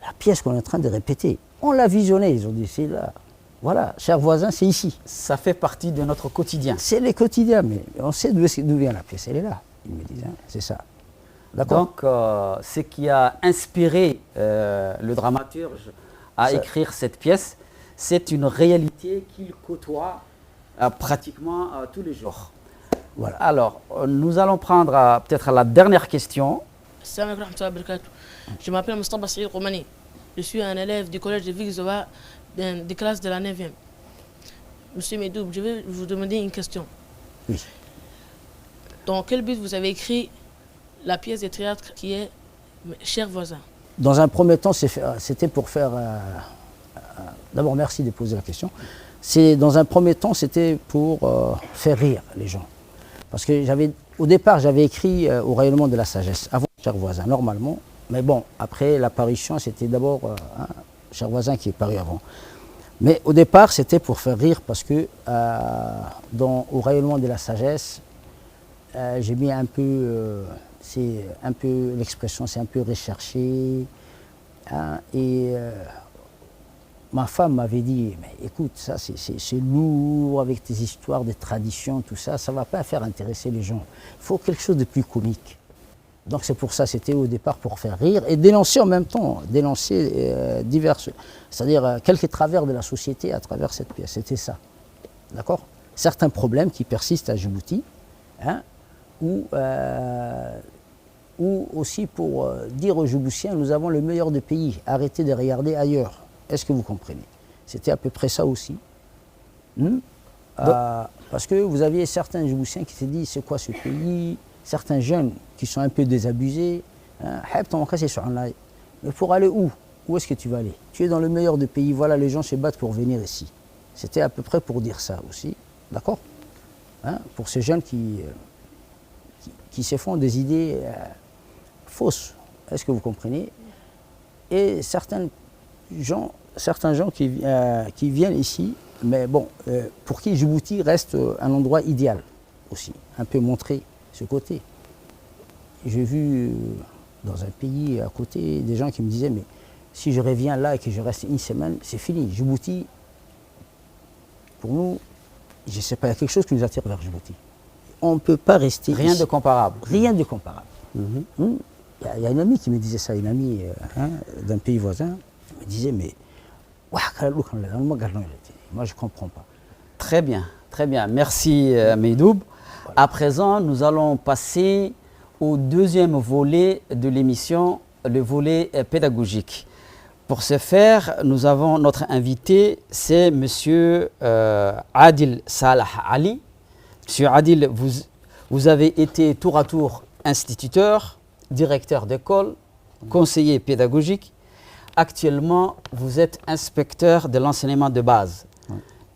la pièce qu'on est en train de répéter, on l'a visionnée. Ils ont dit, c'est là. Voilà, chers voisins, c'est ici. Ça fait partie de notre quotidien. C'est le quotidien, mais on sait d'où vient la pièce. Elle est là. Ils me disent, c'est ça. D'accord. Donc, ce qui a inspiré le dramaturge à écrire cette pièce, c'est une réalité qu'il côtoie pratiquement tous les jours. Voilà. Alors, nous allons prendre peut-être la dernière question. Salam alaikum wa rahmatullahi wa barakatuh. Je m'appelle Mustafa Saïd Roumani. Je suis un élève du collège de Figuzawa des classes de la 9e. Monsieur Medoub, je vais vous demander une question. Oui. Dans quel but vous avez écrit la pièce de théâtre qui est Chers voisins? Dans un premier temps, c'était pour faire... D'abord, merci de poser la question. Dans un premier temps, c'était pour faire rire les gens. Parce que au départ, j'avais écrit Au rayonnement de la sagesse, avant Chers voisins, normalement. Mais bon, après l'apparition, c'était d'abord Chers voisins qui est paru avant. Mais au départ, c'était pour faire rire parce que Au rayonnement de la sagesse, j'ai mis un peu... c'est un peu l'expression, c'est un peu recherché. Ma femme m'avait dit, mais écoute, ça c'est lourd avec tes histoires de traditions, tout ça, ça ne va pas faire intéresser les gens. Il faut quelque chose de plus comique. Donc c'est pour ça, c'était au départ pour faire rire et dénoncer en même temps, dénoncer c'est-à-dire quelques travers de la société à travers cette pièce, c'était ça. D'accord? Certains problèmes qui persistent à Djibouti, ou aussi pour dire aux Djiboutiens, nous avons le meilleur des pays, arrêtez de regarder ailleurs. Est-ce que vous comprenez? C'était à peu près ça aussi. Parce que vous aviez certains Djiboutiens qui se disent, c'est quoi ce pays? Certains jeunes qui sont un peu désabusés. Mais pour aller où? Où est-ce que tu vas aller? Tu es dans le meilleur des pays, voilà, les gens se battent pour venir ici. C'était à peu près pour dire ça aussi, d'accord? Pour ces jeunes qui se font des idées fausses. Est-ce que vous comprenez? Et certains gens qui viennent ici, mais bon, pour qui Djibouti reste un endroit idéal aussi, un peu montrer ce côté. J'ai vu dans un pays à côté des gens qui me disaient, mais si je reviens là et que je reste une semaine, c'est fini. Djibouti, pour nous, je ne sais pas, il y a quelque chose qui nous attire vers Djibouti. On ne peut pas rester Rien ici. de comparable. Rien de comparable. Il y a une amie qui me disait ça, une amie d'un pays voisin, me disait, mais moi je ne comprends pas. Très bien, très bien. Merci Medoub. À présent, nous allons passer au deuxième volet de l'émission, le volet pédagogique. Pour ce faire, nous avons notre invité, c'est M. Adil Salah Ali. Monsieur Adil, vous avez été tour à tour instituteur, directeur d'école, conseiller pédagogique. Actuellement, vous êtes inspecteur de l'enseignement de base.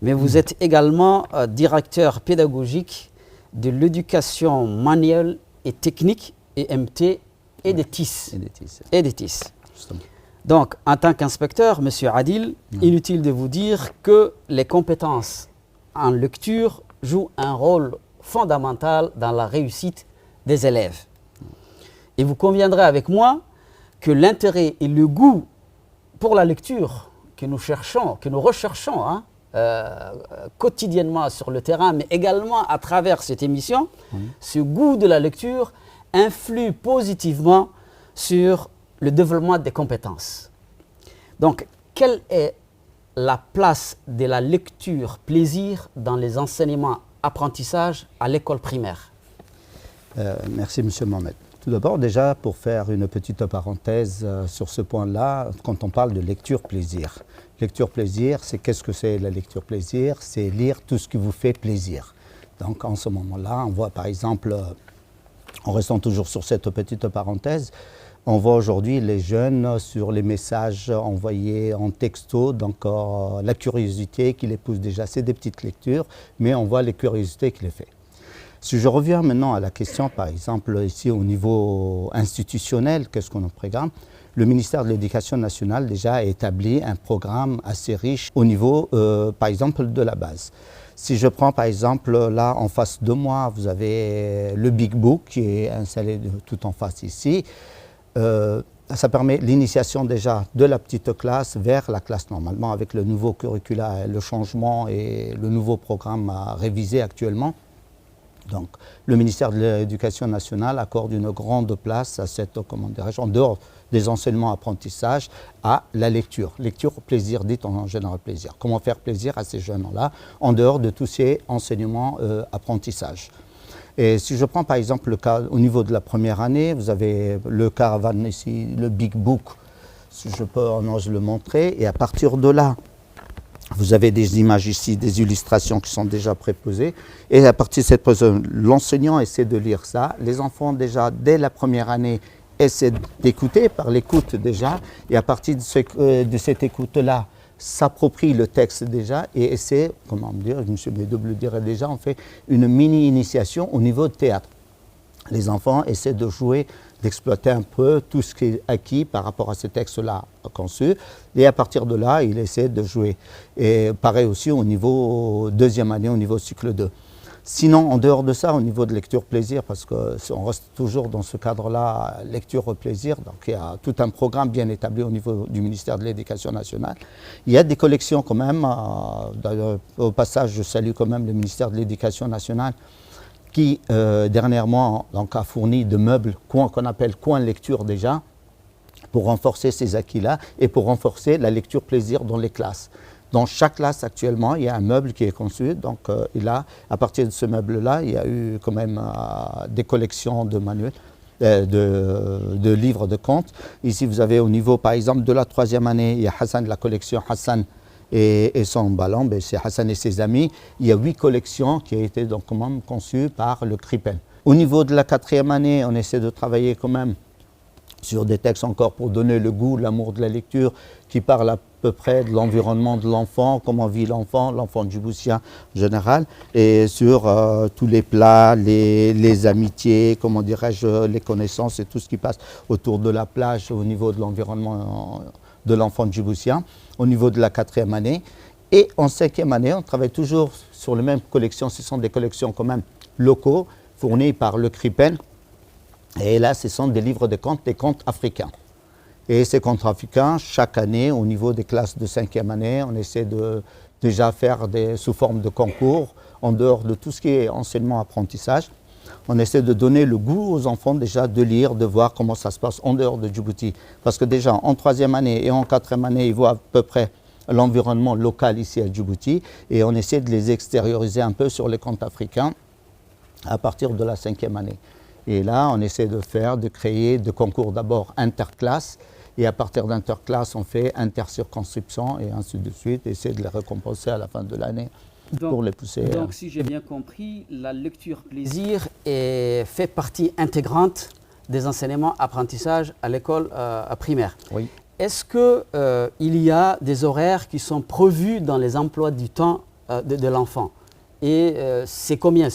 Mais vous êtes également directeur pédagogique de l'éducation manuelle et technique, EMT, et des TIS. Et des TIS. Donc, en tant qu'inspecteur, M. Adil, inutile de vous dire que les compétences en lecture jouent un rôle fondamental dans la réussite des élèves. Et vous conviendrez avec moi que l'intérêt et le goût pour la lecture que nous recherchons quotidiennement sur le terrain, mais également à travers cette émission, ce goût de la lecture influe positivement sur le développement des compétences. Donc, quelle est la place de la lecture plaisir dans les enseignements apprentissage à l'école primaire? Merci M. Mohamed. Tout d'abord, déjà, pour faire une petite parenthèse sur ce point-là, quand on parle de lecture plaisir. Lecture plaisir, c'est qu'est-ce que c'est la lecture plaisir? C'est lire tout ce qui vous fait plaisir. Donc en ce moment-là, on voit par exemple, en restant toujours sur cette petite parenthèse, on voit aujourd'hui les jeunes sur les messages envoyés en texto, donc la curiosité qui les pousse déjà, c'est des petites lectures, mais on voit les curiosités qui les fait. Si je reviens maintenant à la question, par exemple, ici au niveau institutionnel, qu'est-ce qu'on programme? Le ministère de l'Éducation nationale déjà a établi un programme assez riche au niveau, par exemple, de la base. Si je prends par exemple, là en face de moi, vous avez le Big Book qui est installé tout en face ici. Ça permet l'initiation déjà de la petite classe vers la classe normalement avec le nouveau curricula, le changement et le nouveau programme à réviser actuellement. Donc, le ministère de l'Éducation nationale accorde une grande place à cette, comment dirais-je, en dehors des enseignements apprentissages, à la lecture. Lecture, plaisir, dite en général plaisir. Comment faire plaisir à ces jeunes-là, en dehors de tous ces enseignements apprentissages. Et si je prends par exemple le cas au niveau de la première année, vous avez le caravane ici, le Big Book, si je peux en ose le montrer, et à partir de là, vous avez des images ici, des illustrations qui sont déjà préposées, et à partir de cette position, l'enseignant essaie de lire ça, les enfants déjà dès la première année essaient d'écouter, par l'écoute déjà, et à partir de cette écoute-là, s'approprie le texte déjà et essaie, comment dire, M. Medoub le dirait déjà, on fait une mini-initiation au niveau de théâtre. Les enfants essaient de jouer, d'exploiter un peu tout ce qui est acquis par rapport à ce texte-là conçu, et à partir de là, ils essaient de jouer. Et pareil aussi au niveau deuxième année, au niveau cycle 2. Sinon, en dehors de ça, au niveau de lecture-plaisir, parce qu'on reste toujours dans ce cadre-là, lecture-plaisir, donc il y a tout un programme bien établi au niveau du ministère de l'Éducation nationale. Il y a des collections quand même, au passage, je salue quand même le ministère de l'Éducation nationale, qui dernièrement donc, a fourni de meubles qu'on appelle coins lecture déjà, pour renforcer ces acquis-là et pour renforcer la lecture-plaisir dans les classes. Dans chaque classe actuellement, il y a un meuble qui est conçu. Donc, à partir de ce meuble-là, il y a eu quand même des collections de manuels, de livres de contes. Ici, vous avez au niveau, par exemple, de la troisième année, il y a Hassan, la collection Hassan et son ballon, c'est Hassan et ses amis. Il y a 8 collections qui ont été donc quand même conçues par le CRIPEN. Au niveau de la quatrième année, on essaie de travailler quand même sur des textes encore pour donner le goût, l'amour de la lecture, qui parlent à peu près de l'environnement de l'enfant, comment vit l'enfant djiboutien en général, et sur tous les plats, les amitiés, comment dirais-je, les connaissances et tout ce qui passe autour de la plage au niveau de l'environnement de l'enfant djiboutien, au niveau de la quatrième année. Et en cinquième année, on travaille toujours sur les mêmes collections, ce sont des collections quand même locaux, fournies par le CRIPEN. Et là, ce sont des livres de contes, des contes africains. Et ces contes africains, chaque année, au niveau des classes de cinquième année, on essaie de déjà faire sous forme de concours, en dehors de tout ce qui est enseignement-apprentissage. On essaie de donner le goût aux enfants déjà de lire, de voir comment ça se passe en dehors de Djibouti. Parce que déjà, en troisième année et en quatrième année, ils voient à peu près l'environnement local ici à Djibouti. Et on essaie de les extérioriser un peu sur les contes africains à partir de la cinquième année. Et là, on essaie de créer des concours d'abord interclasses, et à partir d'interclasses, on fait intercirconscription, et ainsi de suite, essayer de les récompenser à la fin de l'année pour les pousser. Donc, si j'ai bien compris, la lecture plaisir fait partie intégrante des enseignements apprentissages à l'école primaire. Oui. Est-ce qu'il y a des horaires qui sont prévus dans les emplois du temps de l'enfant? Et c'est combien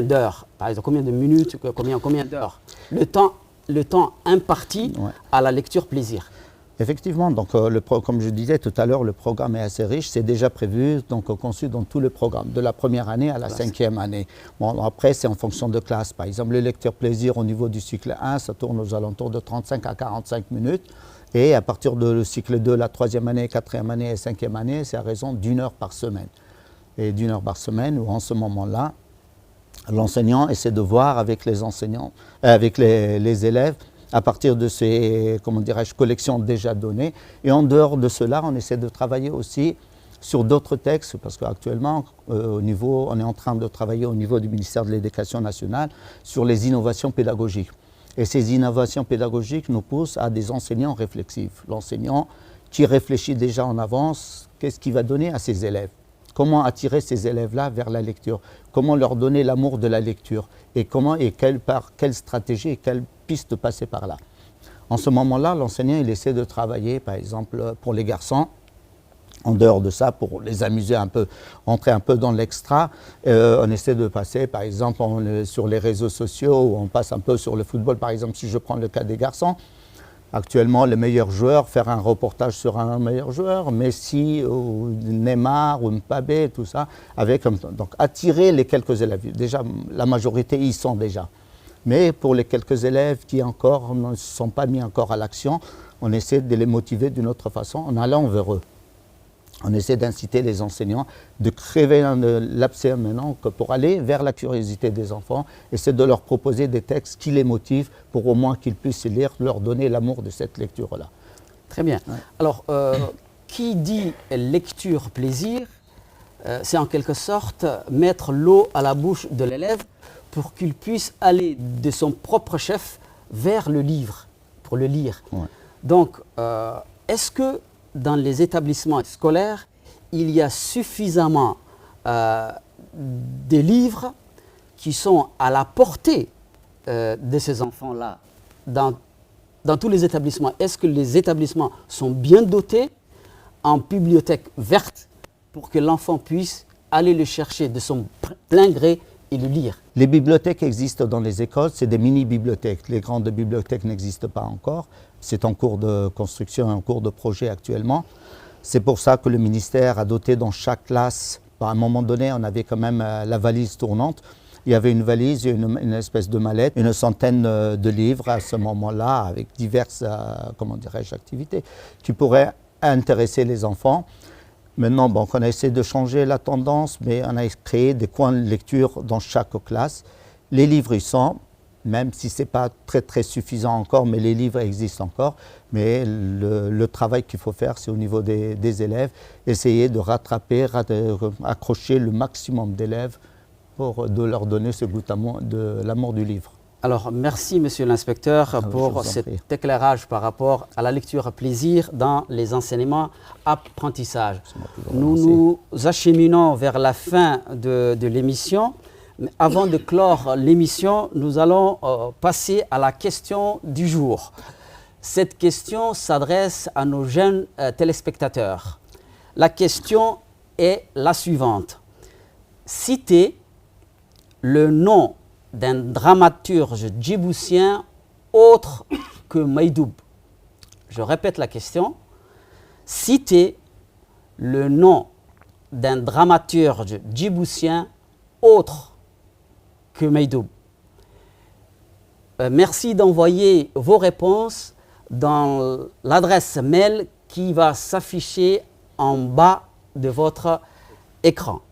d'heures? Par exemple, combien de minutes, combien d'heures? Le temps imparti à la lecture plaisir. Effectivement, donc, comme je disais tout à l'heure, le programme est assez riche. C'est déjà prévu, donc conçu dans tout le programme, de la première année à la cinquième année. Bon, après, c'est en fonction de classe. Par exemple, le lecture plaisir au niveau du cycle 1, ça tourne aux alentours de 35 à 45 minutes. Et à partir du cycle 2, la troisième année, quatrième année et cinquième année, c'est à raison d'1 heure par semaine. Et d'1 heure par semaine, où en ce moment-là, l'enseignant essaie de voir avec les enseignants, avec les élèves, à partir de ces, comment dirais-je, collections déjà données. Et en dehors de cela, on essaie de travailler aussi sur d'autres textes, parce qu'actuellement, on est en train de travailler au niveau du ministère de l'Éducation nationale sur les innovations pédagogiques. Et ces innovations pédagogiques nous poussent à des enseignants réflexifs. L'enseignant qui réfléchit déjà en avance, qu'est-ce qu'il va donner à ses élèves? Comment attirer ces élèves-là vers la lecture? Comment leur donner l'amour de la lecture? Et par quelle stratégie et quelle piste passer par là? En ce moment-là, l'enseignant, il essaie de travailler, par exemple, pour les garçons, en dehors de ça, pour les amuser un peu, entrer un peu dans l'extra, on essaie de passer, par exemple, sur les réseaux sociaux, ou on passe un peu sur le football, par exemple, si je prends le cas des garçons. Actuellement, le meilleur joueur, faire un reportage sur un meilleur joueur, Messi ou Neymar ou Mbappé, tout ça, donc attirer les quelques élèves. Déjà, la majorité y sont déjà. Mais pour les quelques élèves qui encore ne se sont pas mis encore à l'action, on essaie de les motiver d'une autre façon en allant vers eux. On essaie d'inciter les enseignants de créer l'abcès maintenant pour aller vers la curiosité des enfants et c'est de leur proposer des textes qui les motivent pour au moins qu'ils puissent lire, leur donner l'amour de cette lecture-là. Très bien. Ouais. Alors, qui dit lecture plaisir, c'est en quelque sorte mettre l'eau à la bouche de l'élève pour qu'il puisse aller de son propre chef vers le livre, pour le lire. Ouais. Donc, est-ce que dans les établissements scolaires, il y a suffisamment de livres qui sont à la portée de ces enfants-là dans tous les établissements? Est-ce que les établissements sont bien dotés en bibliothèque verte pour que l'enfant puisse aller le chercher de son plein gré et le lire? Les bibliothèques existent dans les écoles, c'est des mini-bibliothèques. Les grandes bibliothèques n'existent pas encore. C'est en cours de construction et en cours de projet actuellement. C'est pour ça que le ministère a doté dans chaque classe, à un moment donné, on avait quand même la valise tournante. Il y avait une valise, une espèce de mallette, une centaine de livres à ce moment-là, avec diverses activités qui pourraient intéresser les enfants. Maintenant, bon, on a essayé de changer la tendance, mais on a créé des coins de lecture dans chaque classe. Les livres, ils sont, même si ce n'est pas très suffisant encore, mais les livres existent encore. Mais le travail qu'il faut faire, c'est au niveau des élèves, essayer de rattraper, accrocher le maximum d'élèves pour de leur donner ce goût de l'amour du livre. Alors, merci, monsieur l'inspecteur, pour cet éclairage par rapport à la lecture plaisir dans les enseignements apprentissage. Nous nous acheminons vers la fin de l'émission. Mais avant de clore l'émission, nous allons passer à la question du jour. Cette question s'adresse à nos jeunes téléspectateurs. La question est la suivante. Citez le nom d'un dramaturge djiboutien autre que Maïdoub. Je répète la question. Citez le nom d'un dramaturge djiboutien autre que Maïdoub. Merci d'envoyer vos réponses dans l'adresse mail qui va s'afficher en bas de votre écran.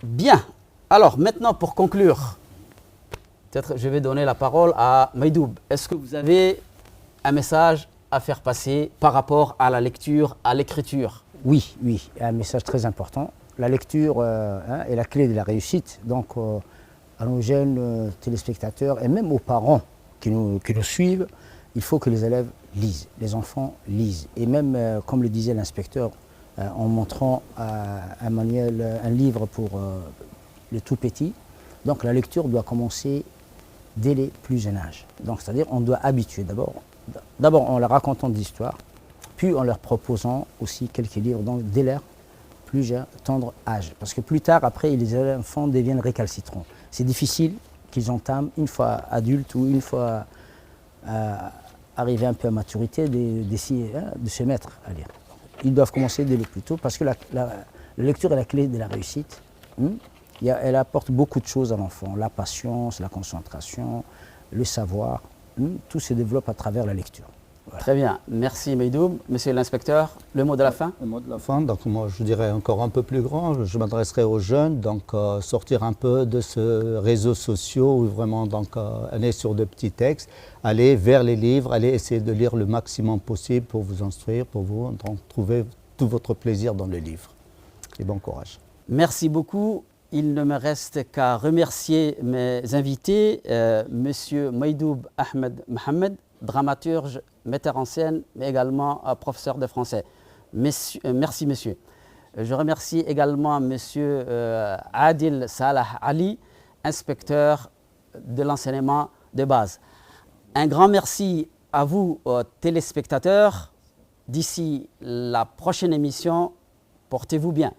Bien. Alors maintenant, pour conclure, peut-être je vais donner la parole à Maïdoub. Est-ce que vous avez un message à faire passer par rapport à la lecture, à l'écriture? Oui, un message très important. La lecture est la clé de la réussite. Donc, à nos jeunes téléspectateurs et même aux parents qui nous suivent, il faut que les élèves lisent, les enfants lisent. Et même, comme le disait l'inspecteur, en montrant un manuel, un livre pour les tout petits. Donc la lecture doit commencer dès les plus jeunes âges. Donc c'est-à-dire on doit habituer d'abord en leur racontant des histoires, puis en leur proposant aussi quelques livres dès leur plus jeune, tendre âge. Parce que plus tard, après, les enfants deviennent récalcitrants. C'est difficile qu'ils entament, une fois adultes ou une fois arrivés un peu à maturité, de se mettre à lire. Ils doivent commencer dès le plus tôt parce que la lecture est la clé de la réussite. Elle apporte beaucoup de choses à l'enfant, la patience, la concentration, le savoir. Tout se développe à travers la lecture. Voilà. Très bien, merci Maïdoub. Monsieur l'inspecteur, le mot de la fin? Le mot de la fin, donc moi je dirais encore un peu plus grand, je m'adresserai aux jeunes, donc sortir un peu de ce réseaux sociaux où vraiment aller sur de petits textes, aller vers les livres, aller essayer de lire le maximum possible pour vous instruire, pour vous trouver tout votre plaisir dans le livre. Et bon courage. Merci beaucoup. Il ne me reste qu'à remercier mes invités, Monsieur Maïdoub Ahmed Mohamed, dramaturge, metteur en scène, mais également professeur de français. Merci, monsieur. Je remercie également monsieur Adil Salah Ali, inspecteur de l'enseignement de base. Un grand merci à vous, téléspectateurs. D'ici la prochaine émission, portez-vous bien.